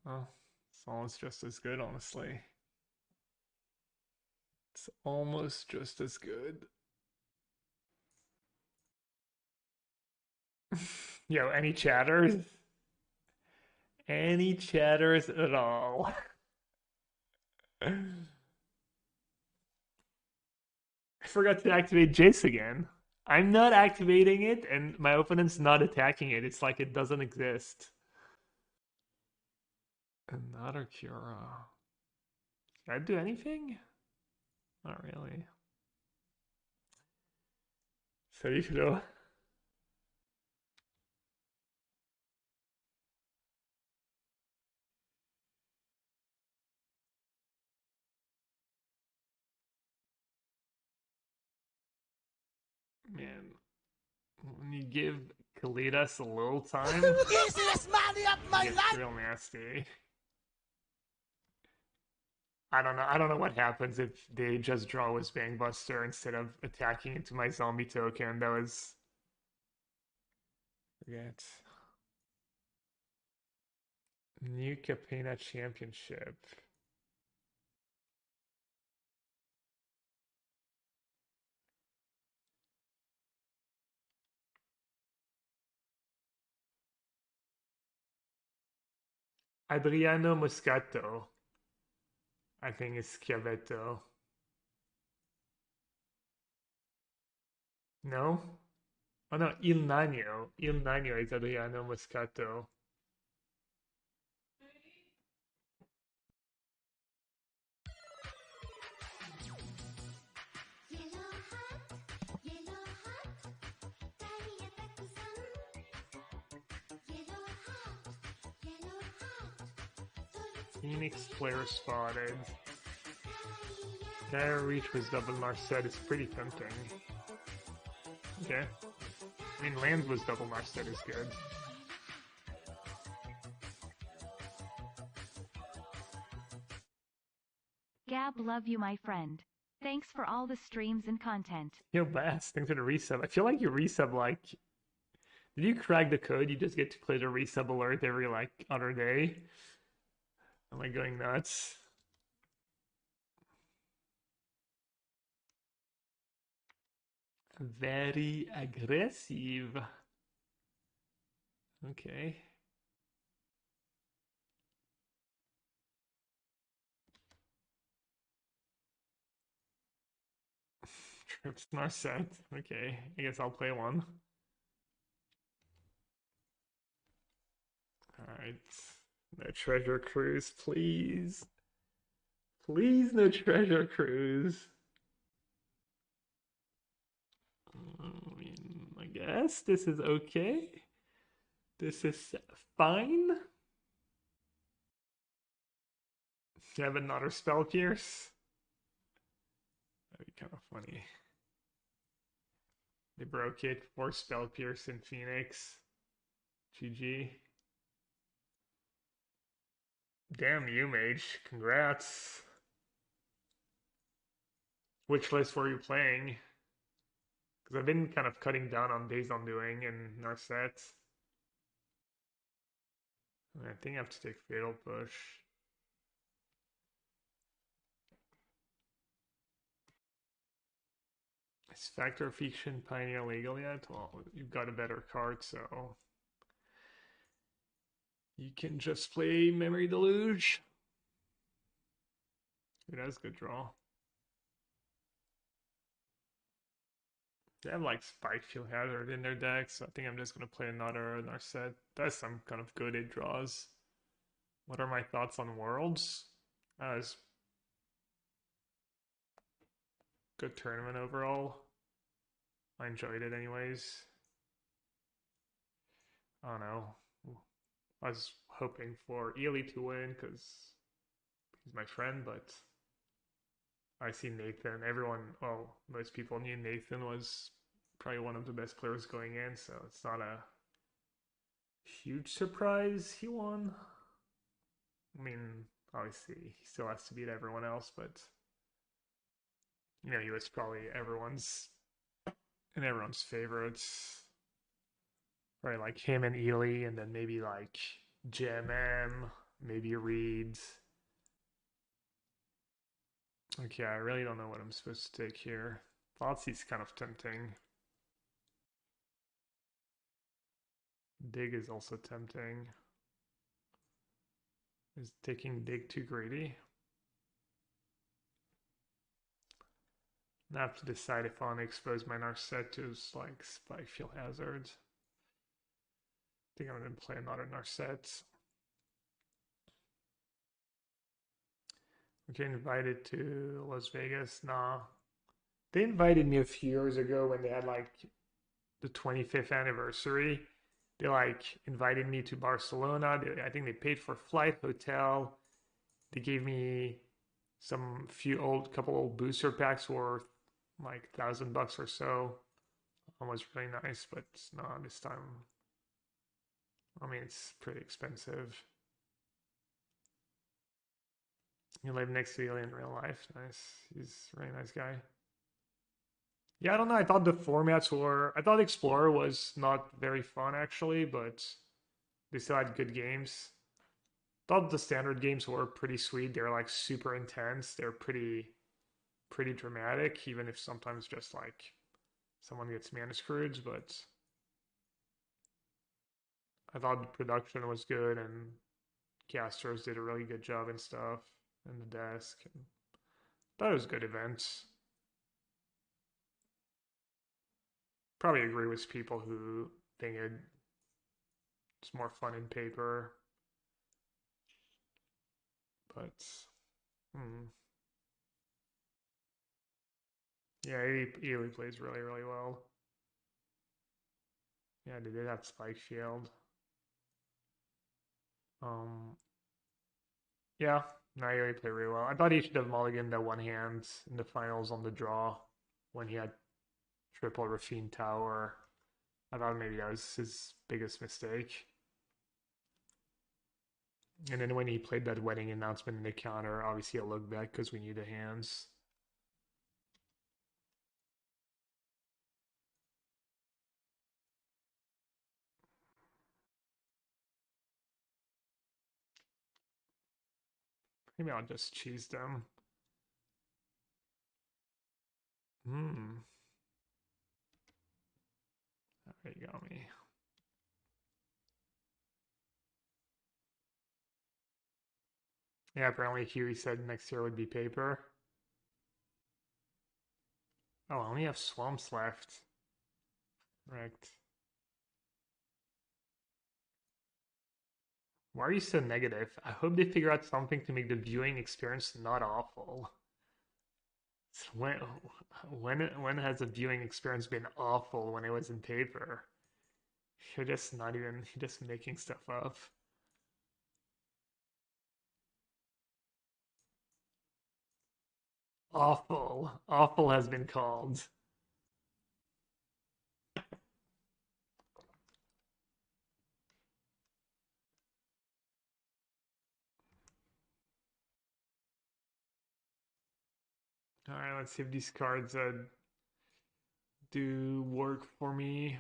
Oh, it's almost just as good, honestly. It's almost just as good. Yo, any chatters? Any chatters at all? I forgot to activate Jace again. I'm not activating it, and my opponent's not attacking it. It's like it doesn't exist. Another Cura. Did I do anything? Not really. So you should go. Man, when you give lead us a little time. Easiest money of my It's life! real nasty. I don't know what happens if they just draw with Bangbuster instead of attacking into my zombie token. That was... Forget. New Capena Championship. Adriano Moscato. I think it's Schiavetto. No? Oh no, Il Nagno. Il Nagno is Adriano Moscato. Phoenix player spotted. Geier reach with double Narset is pretty tempting. Okay. I mean, lands with double Narset is good. Gab, love you, my friend. Thanks for all the streams and content. Yo, Bass, thanks for the resub. I feel like you resub like... Did you crack the code? You just get to play the resub alert every like other day? Am I going nuts? Very aggressive. Okay. Trips Narset. Okay, I guess I'll play one. Alright. No treasure cruise, please. Please, no treasure cruise. I mean, I guess this is okay. This is fine. You have another Spell Pierce? That'd be kind of funny. They broke it. 4 Spell Pierce in Phoenix. GG. Damn you, Mage. Congrats. Which list were you playing? Because I've been kind of cutting down on Days Undoing and Narset. I think I have to take Fatal Push. Is Factor of Fiction Pioneer legal yet? Well, you've got a better card, so... You can just play Memory Deluge. It has good draw. They have like Spikefield Hazard in their deck, so I think I'm just going to play another Narset. That's some kind of good it draws. What are my thoughts on Worlds? It's good tournament overall. I enjoyed it anyways. I don't know. I was hoping for Ely to win because he's my friend, but I see Nathan. Everyone, well, most people knew Nathan was probably one of the best players going in, so it's not a huge surprise he won. I mean, obviously, he still has to beat everyone else, but you know, he was probably everyone's favorites. Right, like him and Ely, and then maybe like JMM, maybe Reed. Okay, I really don't know what I'm supposed to take here. Thoughtseize kind of tempting. Dig is also tempting. Is taking Dig too greedy? I have to decide if I want to expose my Narset to like Spikefield Hazard. I think I'm going to play another Narset. Okay, invited to Las Vegas. Nah. They invited me a few years ago when they had like the 25th anniversary. They like invited me to Barcelona. I think they paid for flight, hotel. They gave me couple old booster packs worth like $1,000 or so. one was really nice, but no, this time, I mean, it's pretty expensive. You live next to Ilya in real life. Nice. He's a really nice guy. Yeah, I don't know. I thought the formats were... I thought Explorer was not very fun, actually, but they still had good games. Thought the standard games were pretty sweet. They're like super intense. They're pretty dramatic, even if sometimes just like someone gets mana screwed, but I thought the production was good and casters did a really good job and stuff, and the desk. And thought it was a good event. Probably agree with people who think it's more fun in paper. But yeah, Ely plays really, really well. Yeah, they did have Spike Field. Yeah, no, Ely played really well. I thought he should have mulliganed that one hand in the finals on the draw when he had triple Rafine Tower. I thought maybe that was his biggest mistake. And then when he played that wedding announcement in the counter, obviously I looked back because we knew the hands. Maybe I'll just cheese them. There you go, me. Yeah, apparently Huey said next year would be paper. Oh, I only have swamps left. Right. Why are you so negative? I hope they figure out something to make the viewing experience not awful. When has the viewing experience been awful when it was in paper? You're just you're just making stuff up. Awful. Awful has been called. Alright, let's see if these cards do work for me.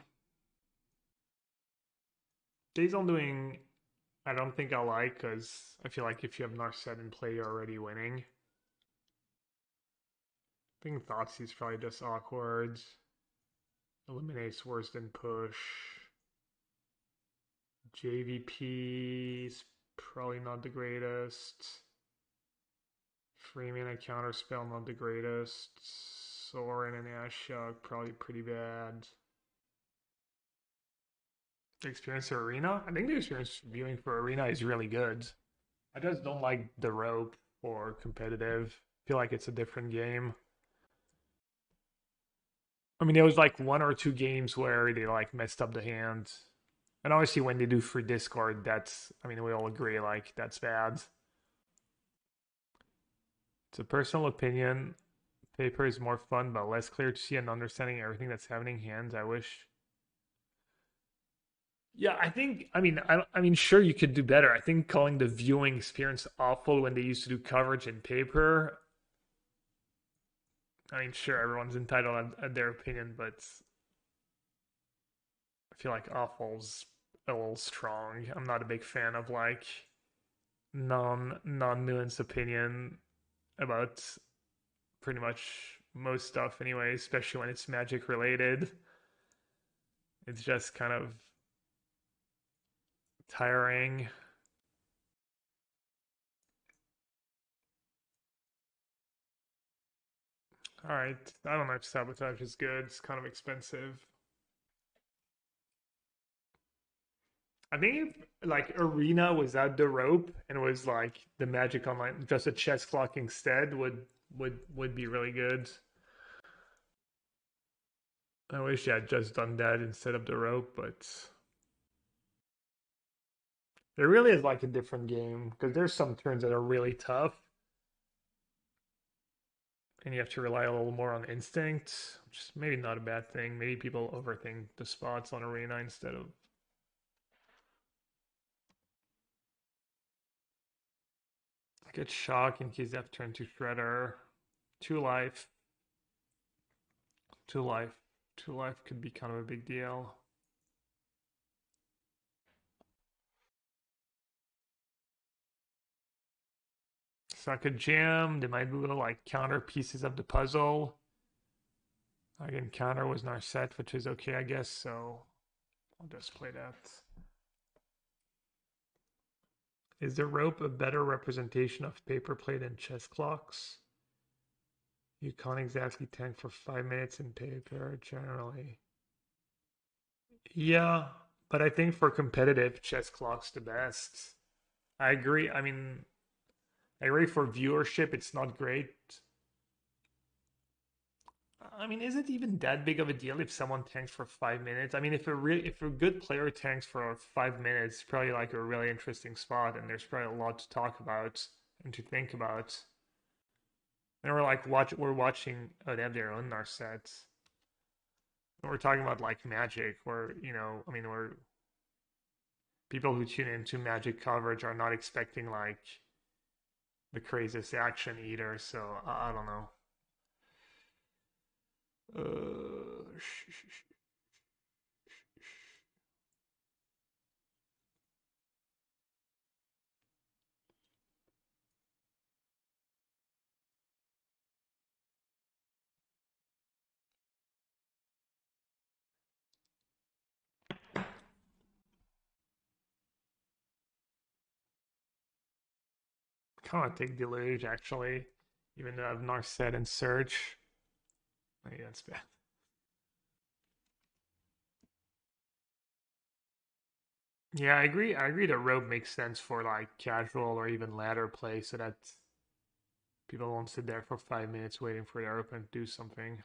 Days I'm doing, I don't think I like, because I feel like if you have Narset in play, you're already winning. I think Thoughtseize probably just awkward. Eliminates worse than push. JVP is probably not the greatest. Free mana counterspell, not the greatest. Sorin and Ashiok, probably pretty bad. The experience for Arena? I think the experience viewing for Arena is really good. I just don't like the rope or competitive. I feel like it's a different game. I mean, there was like one or two games where they like messed up the hand. And obviously when they do free discard, that's, I mean, we all agree, like, that's bad. It's a personal opinion. Paper is more fun, but less clear to see and understanding everything that's happening in hands. I wish. Yeah, I think. I mean, sure, you could do better. I think calling the viewing experience awful when they used to do coverage in paper. I mean, sure, everyone's entitled at their opinion, but I feel like awful's a little strong. I'm not a big fan of like non-nuanced opinion about pretty much most stuff anyway, especially when it's Magic related. It's just kind of tiring. Alright, I don't know if Sabotage is good. It's kind of expensive. I think if like Arena was at the rope and was like the Magic Online, just a chess clock instead would be really good. I wish I had just done that instead of the rope, but it really is like a different game because there's some turns that are really tough. and you have to rely a little more on instinct, which is maybe not a bad thing. Maybe people overthink the spots on arena instead of. Get shock in case they have turn to Shredder. 2 life. 2 life. 2 life could be kind of a big deal. So I could jam. They might be able to like counter pieces of the puzzle. Again, counter was Narset, which is okay, I guess. So I'll just play that. Is the rope a better representation of paper play than chess clocks? You can't exactly tank for 5 minutes in paper generally. Yeah, but I think for competitive, chess clock's the best. I agree. I mean, I agree for viewership, it's not great. I mean, is it even that big of a deal if someone tanks for 5 minutes? I mean, if a good player tanks for 5 minutes, it's probably like a really interesting spot, and there's probably a lot to talk about and to think about. And we're watching. Oh, they have their own Narsets. We're talking about like Magic, where I mean, where people who tune into Magic coverage are not expecting like the craziest action either. So I don't know. Kind of take Deluge actually, even though I have Narset and Surge. Maybe that's bad. Yeah, I agree. I agree that Robe makes sense for like casual or even ladder play, so that people won't sit there for 5 minutes waiting for their opponent to do something.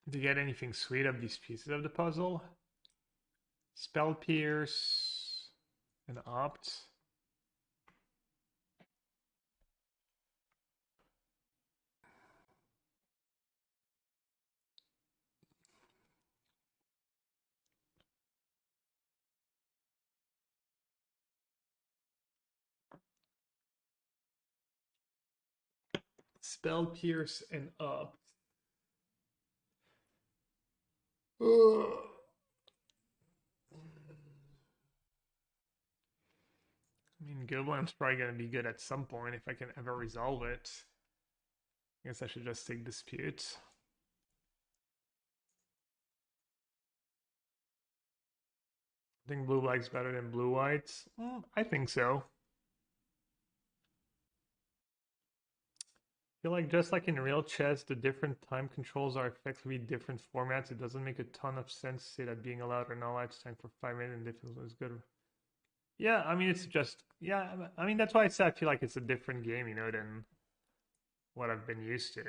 Do you get anything sweet of these pieces of the puzzle? Spell Pierce and Opt. Spell Pierce and Opt. Ugh. I mean, Goblin's probably going to be good at some point if I can ever resolve it. I guess I should just take Dispute. I think blue-black's better than blue-white. I think so. I feel like just like in real chess, the different time controls are effectively different formats. It doesn't make a ton of sense to say that being allowed or not allowed to tank for 5 minutes and difference is good. Yeah, I mean, it's just, yeah, I mean, that's why I said I feel like it's a different game, than what I've been used to.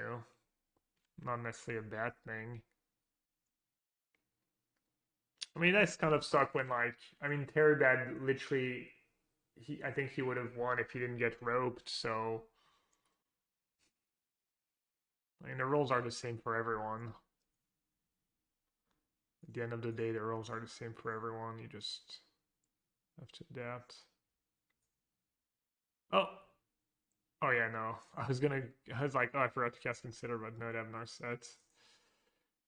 Not necessarily a bad thing. I mean, that's kind of suck when, like, I mean, Terabad literally, I think he would have won if he didn't get roped, so. I mean, the rules are the same for everyone. At the end of the day, the rules are the same for everyone. You just have to adapt. Oh. Oh, yeah, no. I was like, oh, I forgot to cast Consider, but no, I have Narset.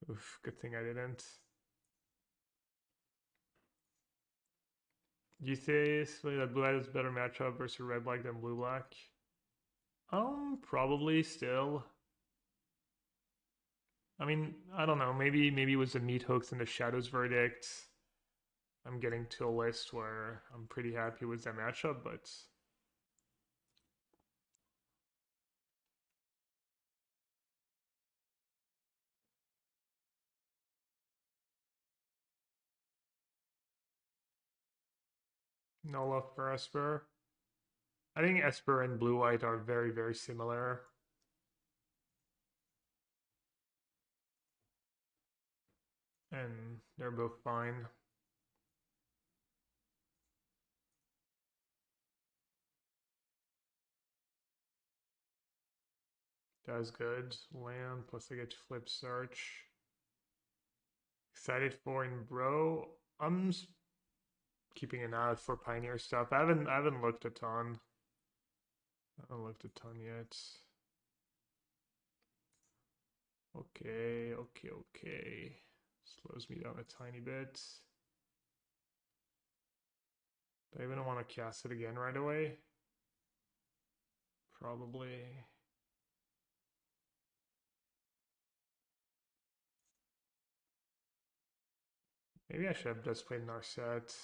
Oof, good thing I didn't. Do you say that blue-white is a better matchup versus red-black than blue-black? Probably still. I mean, I don't know. Maybe it was the meat hooks and the shadows verdict. I'm getting to a list where I'm pretty happy with that matchup, but no love for Esper. I think Esper and blue-white are very, very similar. And they're both fine. as good. Land, plus I get to flip search. Excited for in bro. I'm keeping an eye out for Pioneer stuff. I haven't looked a ton. I haven't looked a ton yet. Okay. Slows me down a tiny bit. Do I even want to cast it again right away? Probably. Maybe I should have just played Narset.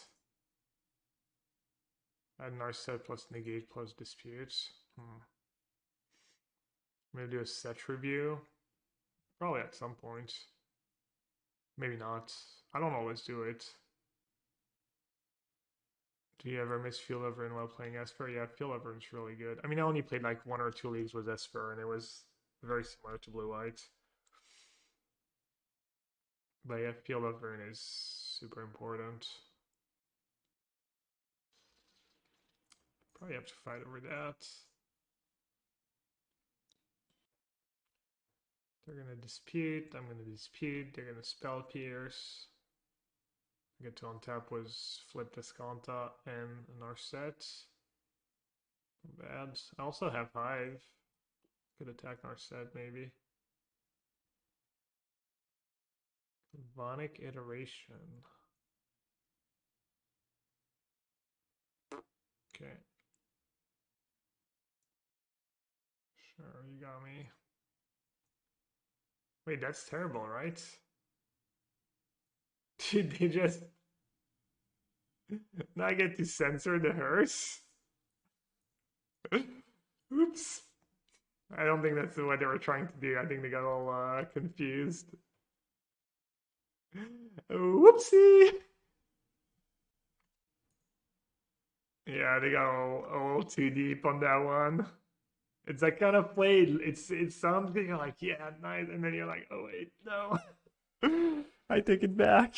Add Narset plus Negate plus Disputes. I'm gonna do a set review. Probably at some point. Maybe not. I don't always do it. Do you ever miss Field of Ruin while playing Esper? Yeah, Field of Ruin's really good. I mean, I only played like 1 or 2 leagues with Esper, and it was very similar to Blue White. But yeah, Field of Ruin is super important. Probably have to fight over that. They're gonna dispute, I'm gonna dispute, they're gonna spell pierce. I get to untap was flip Descanta and Narset. Not bad. I also have Hive. Could attack Narset maybe. Vonic Iteration. Okay. Sure, you got me. Wait, that's terrible, right? Did they just... Now I get to censor the hearse? Oops. I don't think that's what they were trying to do. I think they got all confused. Whoopsie! Yeah, they got all too deep on that one. It's that kind of play. It's something you're like, yeah, nice, and then you're like, oh wait, no. I take it back.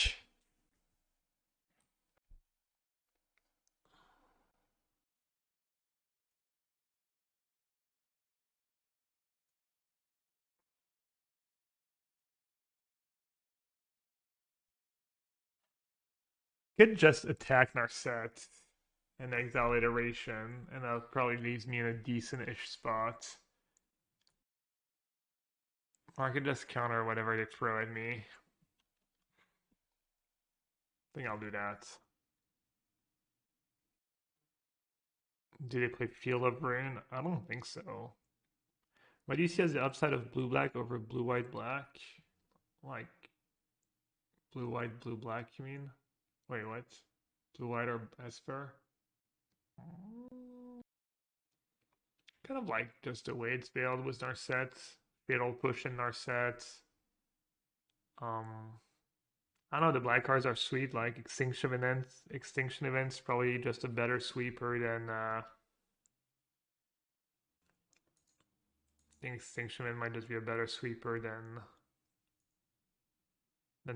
Could just attack Narset and exile Iteration, and that probably leaves me in a decent-ish spot. Or I could just counter whatever they throw at me. I think I'll do that. Do they play Field of Ruin? I don't think so. What do you see as the upside of blue-black over blue-white-black? Like, blue-white, blue-black, you mean? Wait, what? Blue-white or Esper? Kind of like just the way it's built with Narset. Fatal push in Narset. I know the black cards are sweet, like Extinction Events. Extinction Event's probably just a better sweeper than I think Extinction Event might just be a better sweeper than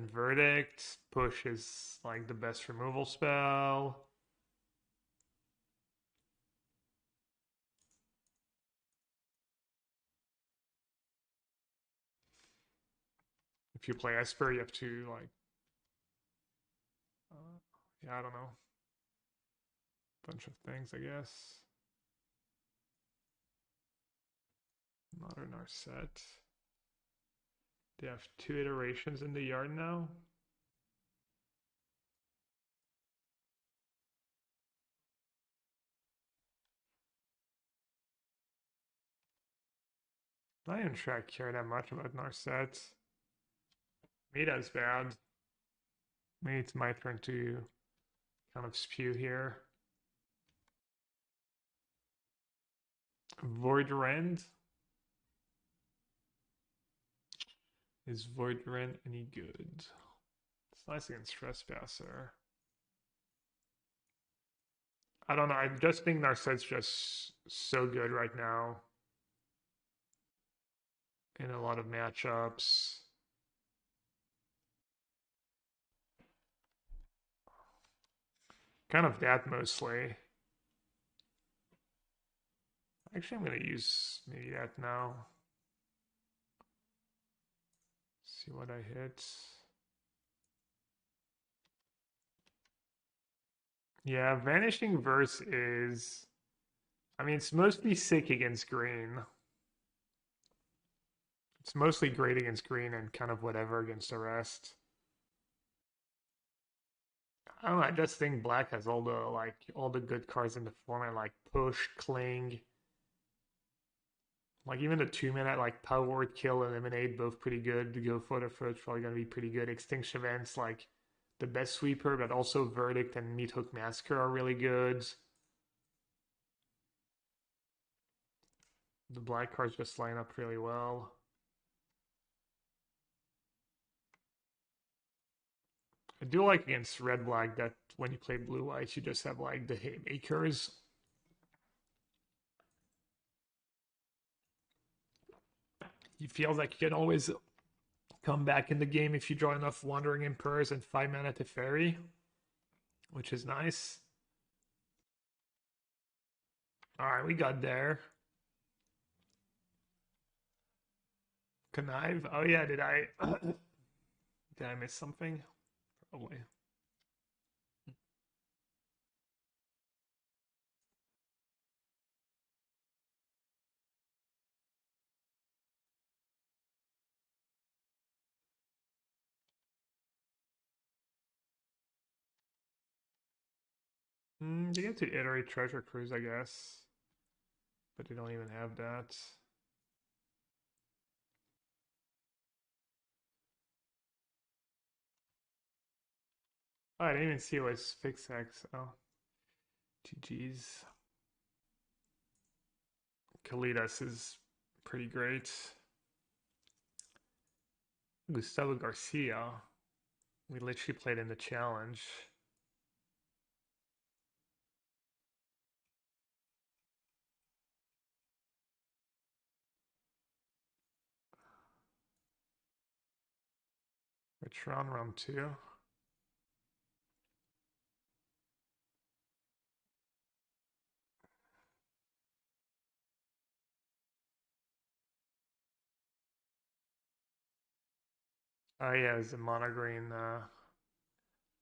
Verdict. Push is like the best removal spell. If you play Esper, you have to like, yeah, I don't know, bunch of things, I guess. Modern Narset. They have 2 iterations in the yard now. Not even sure I care that much about Narset. Meta's bad. Maybe it's my turn to kind of spew here. Void Rend. Is Void Rend any good? It's nice against Trespasser. I don't know. I just think Narset's just so good right now. In a lot of matchups. Kind of that mostly. Actually, I'm going to use maybe that now. See what I hit. Yeah, Vanishing Verse is... I mean, it's mostly sick against green. It's mostly great against green and kind of whatever against the rest. I don't know, I just think black has all the good cards in the format, like Push, Cling. Like even the 2-minute like Power Word, Kill, Eliminate, both pretty good. To go for the first, probably gonna be pretty good. Extinction Events, like the best sweeper, but also Verdict and Meathook Massacre are really good. The black cards just line up really well. I do like against red-black that when you play blue-white, you just have like the Haymakers. It feels like you can always come back in the game if you draw enough Wandering Emperors and 5 mana to Fairy, which is nice. Alright, we got there. Connive. Oh yeah, did I miss something? Probably. They get to iterate Treasure Cruise, I guess. But they don't even have that. Oh, I didn't even see it was Fixex. Oh. GG's. Kalidas is pretty great. Gustavo Garcia. We literally played in the challenge. Retron round 2. Oh yeah, it's a mono green. I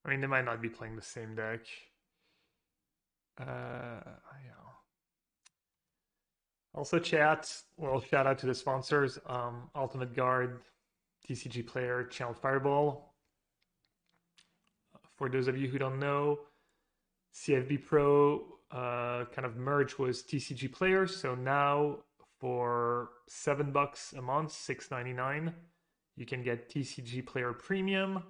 mean, they might not be playing the same deck. Yeah. Also, chat. Well, shout out to the sponsors. Ultimate Guard, TCG Player, Channel Fireball. For those of you who don't know, CFB Pro kind of merged with TCG Player. So now for $7 a month, $6.99, you can get TCG Player Premium,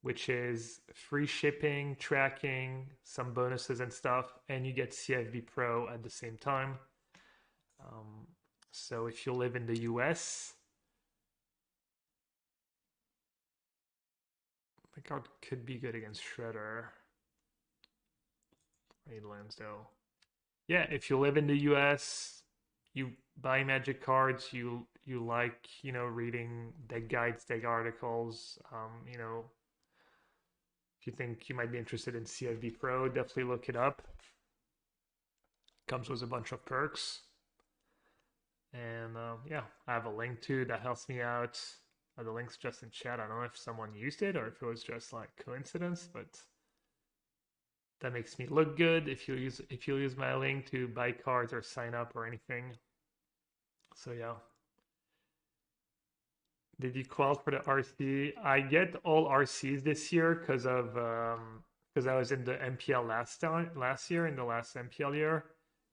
which is free shipping, tracking, some bonuses and stuff, and you get CFB Pro at the same time. So if you live in the US, the card could be good against Shredder. Eight lands though. Yeah, if you live in the US, you buy Magic cards, you like, reading deck guides, deck articles, if you think you might be interested in CFB Pro, definitely look it up. Comes with a bunch of perks. And yeah, I have a link to that helps me out. The link's just in chat. I don't know if someone used it or if it was just like coincidence, but that makes me look good if you use my link to buy cards or sign up or anything. So yeah. Did you qualify for the RC? I get all RCs this year because I was in the MPL last year in the last MPL year.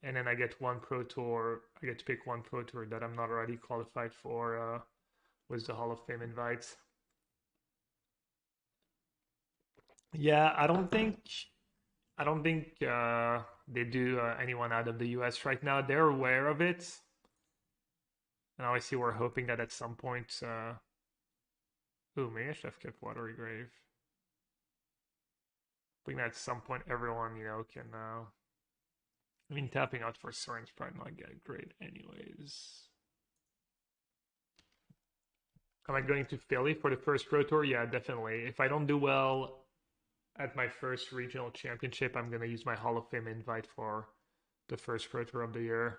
And then I get one Pro Tour. I get to pick one Pro Tour that I'm not already qualified for with the Hall of Fame invites. Yeah, I don't think they do anyone out of the US right now. They're aware of it. And obviously we're hoping that at some point ooh, maybe I should have kept Watery Grave. Hoping that at some point everyone, can I mean, tapping out for Sorin's probably not get great anyways. Am I going to Philly for the first Pro Tour? Yeah, definitely. If I don't do well at my first regional championship, I'm going to use my Hall of Fame invite for the first Pro Tour of the year.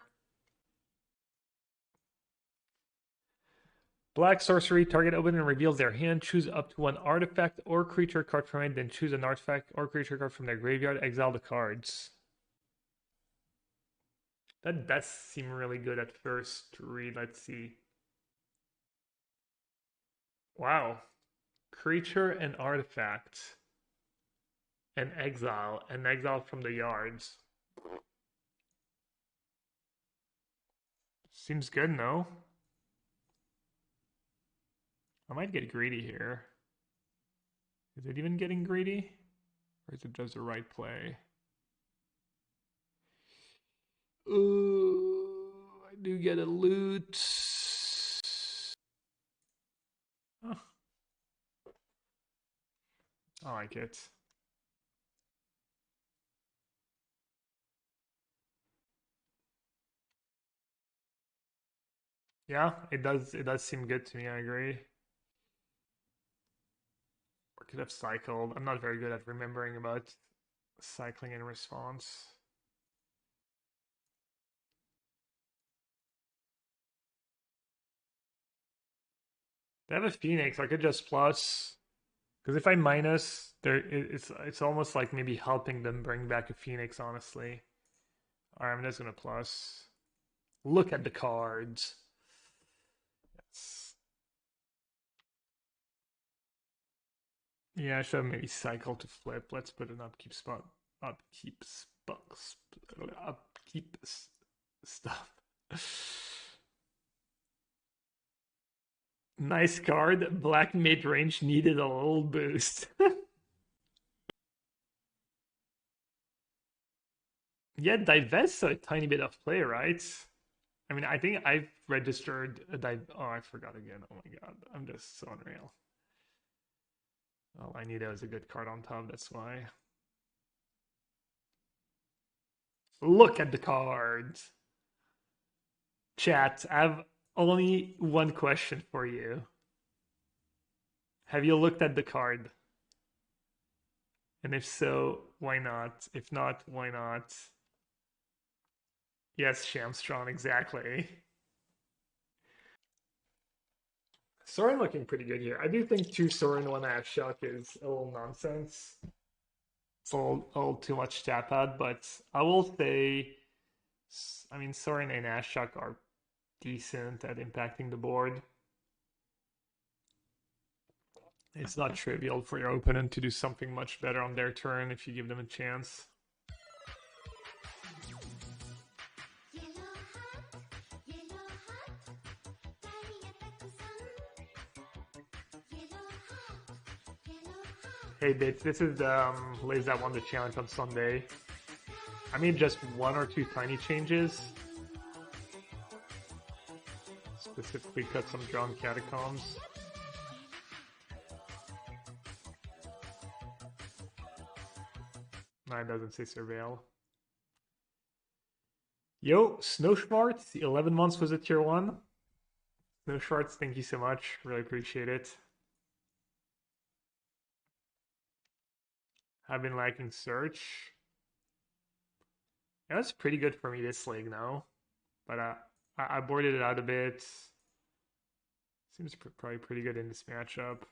Black sorcery, target opens and reveals their hand. Choose up to one artifact or creature card from it, then choose an artifact or creature card from their graveyard. Exile the cards. That does seem really good at first read. Let's see. Wow. Creature and artifact. And exile from the yards. Seems good, no? I might get greedy here. Is it even getting greedy? Or is it just the right play? Ooh, I do get a loot. Oh. I like it. Yeah, it does seem good to me, I agree. Or could have cycled. I'm not very good at remembering about cycling in response. They have a Phoenix, I could just plus. Because if I minus, it's almost like maybe helping them bring back a Phoenix, honestly. Alright, I'm just gonna plus. Look at the cards. Yes. Yeah, I should have maybe cycled to flip. Let's put an upkeep spot. Upkeep stuff. Nice card. Black mid-range needed a little boost. Yeah, divest's a tiny bit of play, right? I mean, I think I've registered a Oh, I forgot again. Oh my god, I'm just so unreal. Oh, I knew that was a good card on top, that's why. Look at the cards. Chat, I have only one question for you. Have you looked at the card? And if so, why not? If not, why not? Yes, Shamstron, exactly. Sorin looking pretty good here. I do think 2 Sorin, 1 Ashiok is a little nonsense. It's a little too much tap out, but I will say, I mean, Sorin and Ashiok are decent at impacting the board. It's not trivial for your opponent to do something much better on their turn if you give them a chance. Hey Bits, this is Liz that won the challenge on Sunday. I made just 1 or 2 tiny changes. Specifically cut some Drowned Catacombs. No, it doesn't say Surveil. Yo, Snow Schwartz, 11 months was it tier 1? Snow Schwartz, thank you so much. Really appreciate it. I've been liking Search. Yeah, that's pretty good for me this league now. But I boarded it out a bit. Seems probably pretty good in this matchup.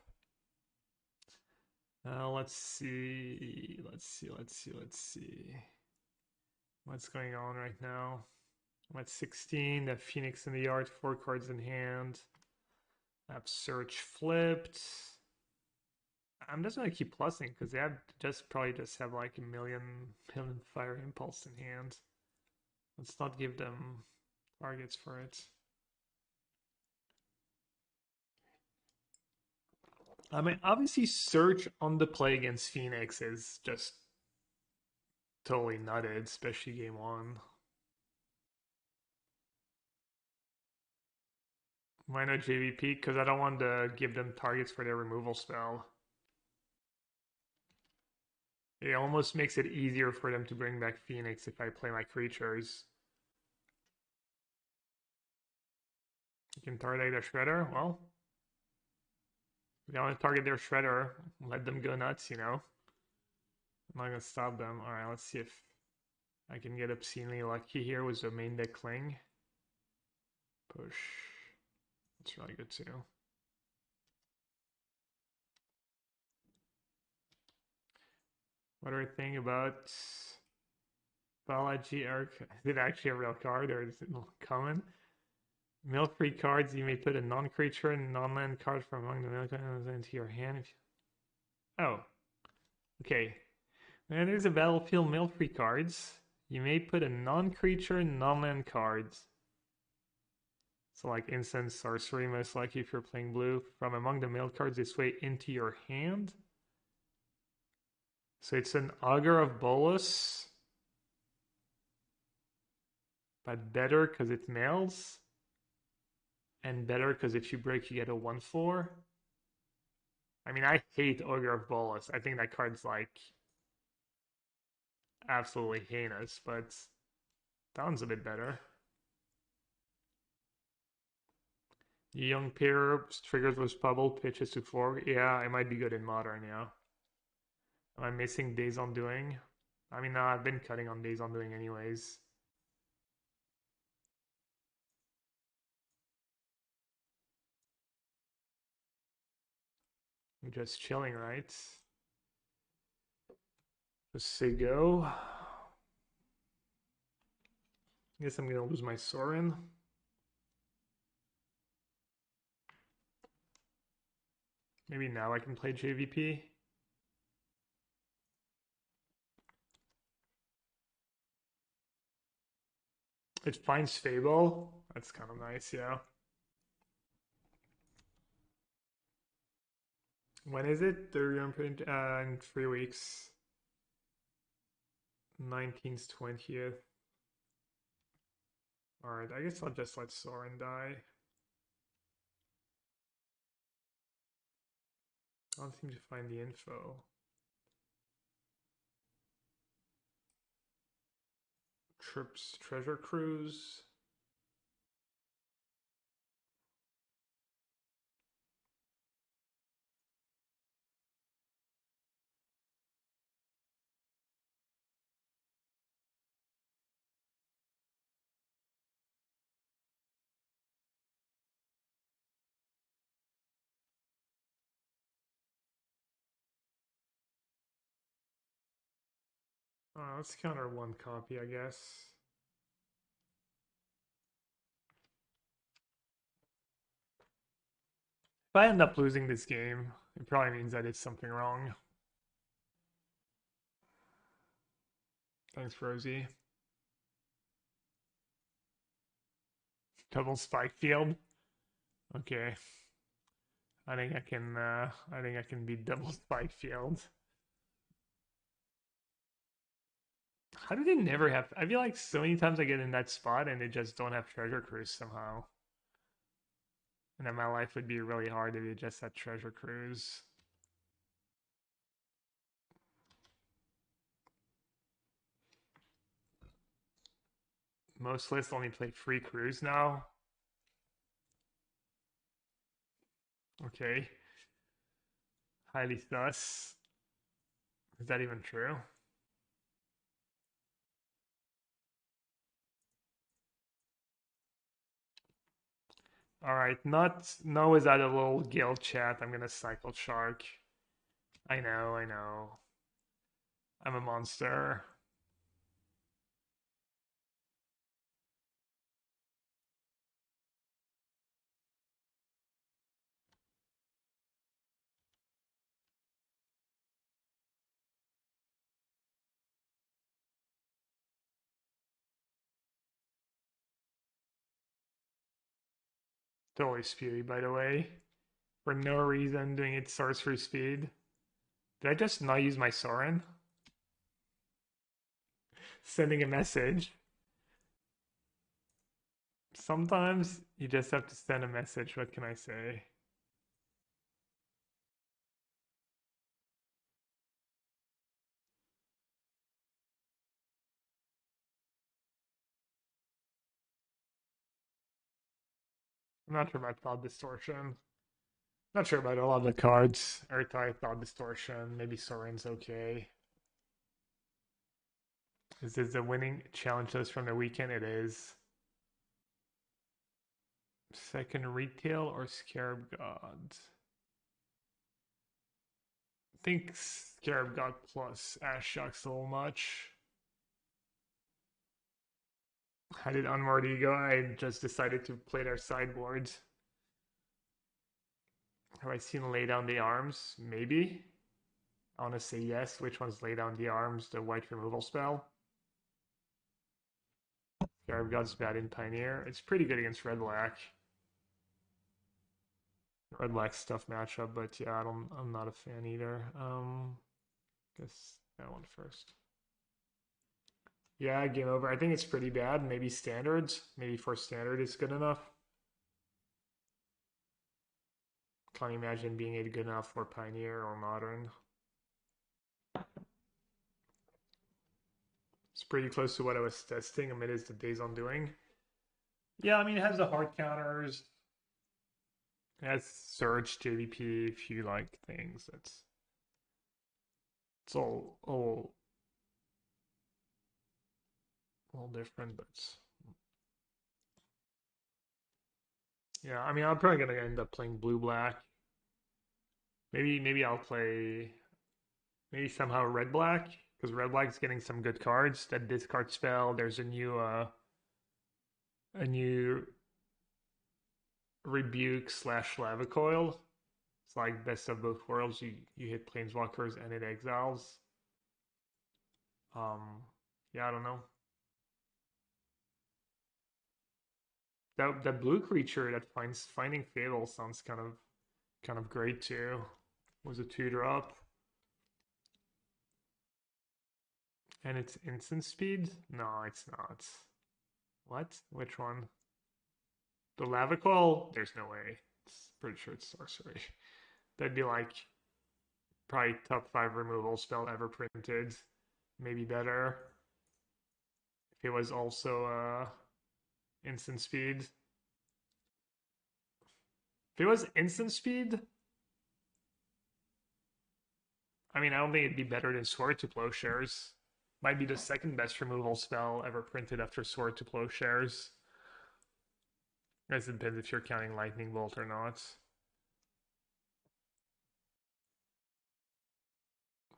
Let's see. What's going on right now? I'm at 16. The Phoenix in the yard, 4 cards in hand. I have Search flipped. I'm just gonna keep plussing because they have probably just have like a million Fire Impulse in hand. Let's not give them targets for it. I mean, obviously, Search on the play against Phoenix is just totally nutted, especially game 1. Why not JVP? Because I don't want to give them targets for their removal spell. It almost makes it easier for them to bring back Phoenix if I play my creatures. You can target their Shredder? Well, if they want to target their Shredder, let them go nuts, you know? I'm not going to stop them. Alright, let's see if I can get obscenely lucky here with the main deck Cling. Push. It's really good too. What do I think about Biology Arc? Is it actually a real card or is it common? Mill-free cards, you may put a non-creature and non-land card from among the mill cards into your hand. If you... Oh, okay. When there's a battlefield mill-free cards, you may put a non-creature and non-land cards. So like instant sorcery, most likely if you're playing blue, from among the mill cards this way into your hand. So it's an Augur of Bolus, but better because it mails, and better because if you break you get a 1/4. I mean, I hate Augur of Bolus. I think that card's like absolutely heinous, but that one's a bit better. Young pair triggers with bubble, pitches to 4. Yeah, I might be good in modern, yeah. Am I missing Days on Doing? I mean, no, I've been cutting on Days on Doing anyways. I'm just chilling, right? Just say go. Guess I'm gonna lose my Sorin. Maybe now I can play JVP. It finds Fable. That's kind of nice, yeah. When is it? In 3 weeks. 19th, 20th. Alright, I guess I'll just let Sorin die. I don't seem to find the info. Trips Treasure Cruise. Let's counter 1 copy, I guess. If I end up losing this game, it probably means I did something wrong. Thanks, Rosie. Double Spike Field. Okay. I think I can beat Double Spike Field. How do they never have... I feel like so many times I get in that spot and they just don't have Treasure Cruise somehow. And then my life would be really hard if you just had Treasure Cruise. Most lists only play free cruise now. Okay. Highly sus. Is that even true? Alright, no is at a little guild chat. I'm gonna cycle Shark. I know. I'm a monster. Totally speedy, by the way. For no reason, doing it sorcery speed. Did I just not use my Sorin? Sending a message. Sometimes you just have to send a message. What can I say? I'm not sure about Thought Distortion. Not sure about a lot of the cards. Ertai, Thought Distortion. Maybe Sorin's okay. Is this a winning challenge list from the weekend? It is. Second Retail or Scarab God? I think Scarab God plus Ashiok's a little much. I did Unmoored Ego. I just decided to play their sideboard. Have I seen Lay Down the Arms? Maybe. I want to say yes. Which one's Lay Down the Arms? The white removal spell? Scarab God's bad in Pioneer. It's pretty good against Red-Black. Red-Black's tough matchup, but yeah, I'm not a fan either. Guess that one first. Yeah, game over. I think it's pretty bad. Maybe standards. Maybe for standard it's good enough. Can't imagine being it good enough for Pioneer or Modern. It's pretty close to what I was testing. I mean, it's the Days Undoing. Yeah, I mean, it has the hard counters. It has Surge, JVP, if you like things. It's all different, but yeah, I mean, I'm probably gonna end up playing blue-black. Maybe I'll play somehow red-black, because red-black's getting some good cards. That discard spell, there's a new Rebuke / Lava Coil. It's like best of both worlds. You hit Planeswalkers and it exiles. Yeah, I don't know. That blue creature that finding Fable sounds kind of great too. Was a 2-drop. And it's instant speed? No, it's not. What? Which one? The Lava Coil? There's no way. It's pretty sure it's sorcery. That'd be like probably top 5 removal spell ever printed. Maybe better. If it was also instant speed. If it was instant speed, I mean, I don't think it'd be better than Sword to Plowshares. Might be the second best removal spell ever printed after Sword to Plowshares. I guess it depends if you're counting Lightning Bolt or not.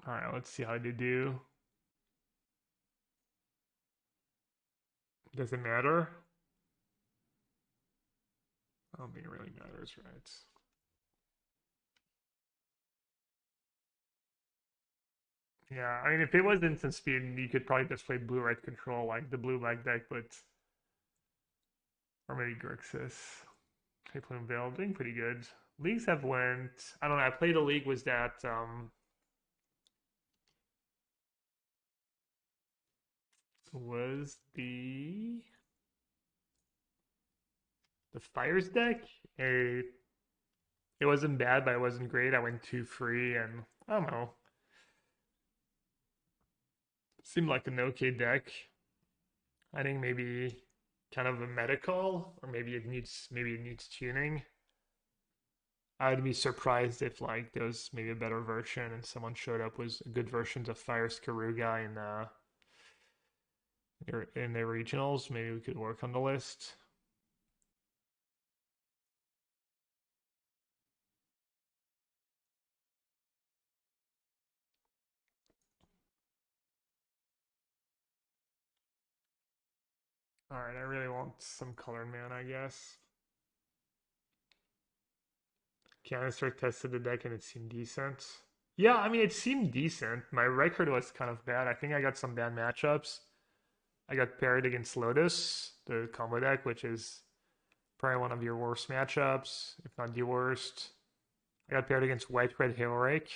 Alright, let's see how they do. Does it matter? I don't think it really matters, right? Yeah, I mean, if it was instant speed, you could probably just play blue-red control like the blue-black deck, but... Or maybe Grixis. Play Plume Veil, doing pretty good. Leagues have went... I don't know, I played a league was that... was the Fires deck. It wasn't bad, but it wasn't great. I went 2 free, and I don't know. Seemed like an okay deck. I think maybe kind of a meta call, or maybe it needs tuning. I'd be surprised if like there was maybe a better version and someone showed up with good versions of Fires Karuga in the regionals. Maybe we could work on the list. Alright, I really want some color man, I guess. Canister tested the deck and it seemed decent. Yeah, I mean, it seemed decent. My record was kind of bad. I think I got some bad matchups. I got paired against Lotus, the combo deck, which is probably one of your worst matchups, if not the worst. I got paired against White Red Heroic,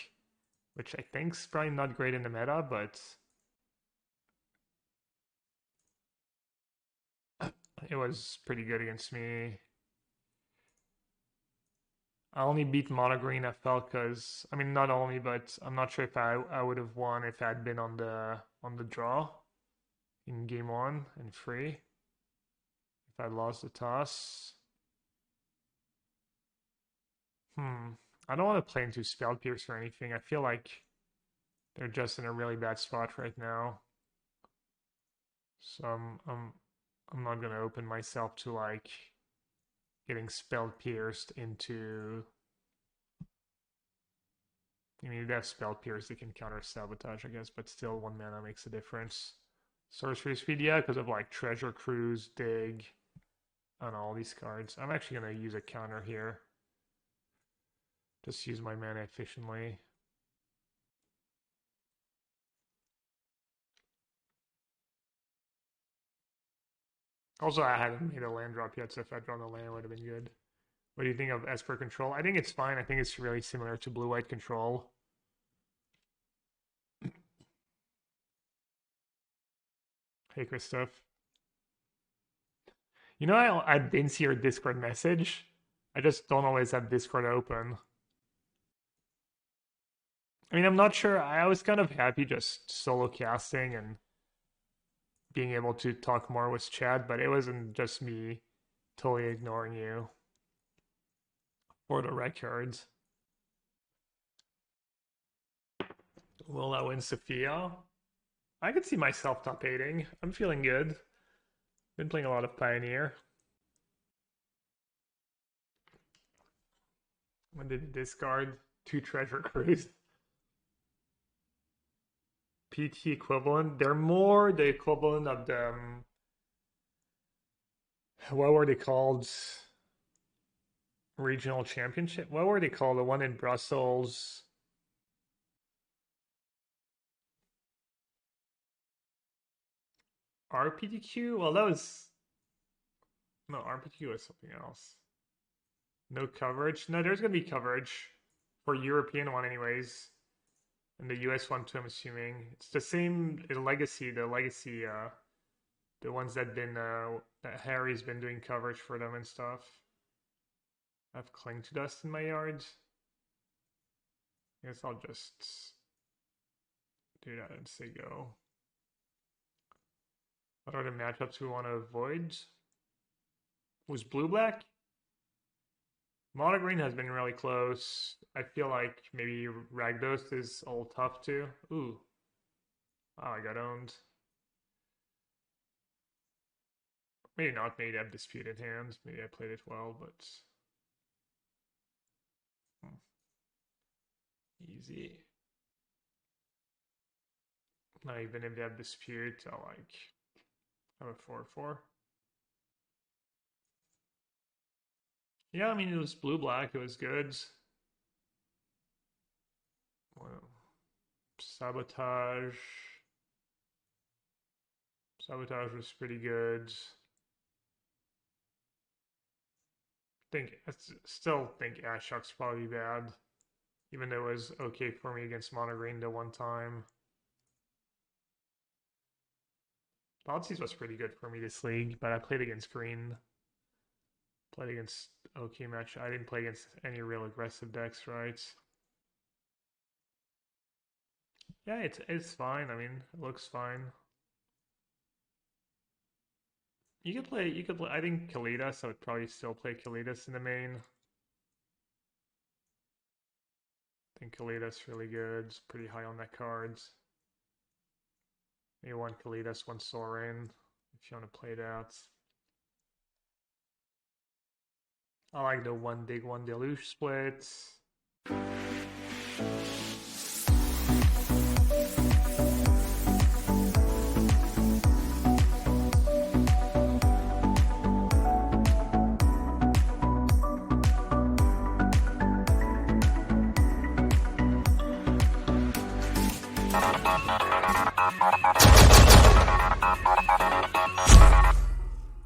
which I think's probably not great in the meta, but it was pretty good against me. I only beat Mono Green FL because, I mean, not only, but I'm not sure if I would have won if I had been on the draw in game 1 and free. If I lost the toss. I don't want to play into Spell Pierce or anything. I feel like they're just in a really bad spot right now. So I'm not gonna open myself to like getting spell pierced into. I mean, if they have spell pierced, they can counter sabotage, I guess, but still 1 mana makes a difference. Sorcery speed, yeah, because of like Treasure Cruise, Dig, and all these cards. I'm actually gonna use a counter here. Just use my mana efficiently. Also, I hadn't made a land drop yet, so if I'd drawn the land, it would have been good. What do you think of Esper Control? I think it's fine. I think it's really similar to Blue-White Control. Hey, Christoph. You know, I didn't see your Discord message. I just don't always have Discord open. I mean, I'm not sure. I was kind of happy just solo casting and being able to talk more with chat, but it wasn't just me totally ignoring you. For the record. Will I win Sophia? I could see myself top 8ing. I'm feeling good. Been playing a lot of Pioneer. When did you discard 2 Treasure Cruise? PT equivalent. They're more the equivalent of the what were they called? Regional championship. What were they called? The one in Brussels. RPTQ? Well, that was no, RPTQ was something else. No coverage. No, there's gonna be coverage for European one anyways. And the US one too, I'm assuming. It's the same Legacy, the ones that that Harry's been doing coverage for them and stuff. I have Cling to Dust in my yard. I guess I'll just do that and say go. What are the matchups we want to avoid? Was blue-black? Mono green has been really close. I feel like maybe Ragdos is a little tough too. Ooh. Wow, I got owned. Maybe not. Maybe I have disputed hands. Maybe I played it well, but... Easy. Now, even if they have dispute, I'll like have a 4/4. Yeah, I mean, it was blue-black. It was good. Well, Sabotage. Sabotage was pretty good. I still think Ashiok's probably bad. Even though it was okay for me against Mono Green the one time. Thoughtseize was pretty good for me this league, but I played against green. Played against okay match. I didn't play against any real aggressive decks, right? Yeah, it's fine. I mean, it looks fine. You could play. I think Kalidas. I would probably still play Kalidas in the main. I think Kalidas really good. It's pretty high on that cards. Maybe one Kalidas, one Sorin, if you want to play that. I like the 1 Dig 1 Deluge split.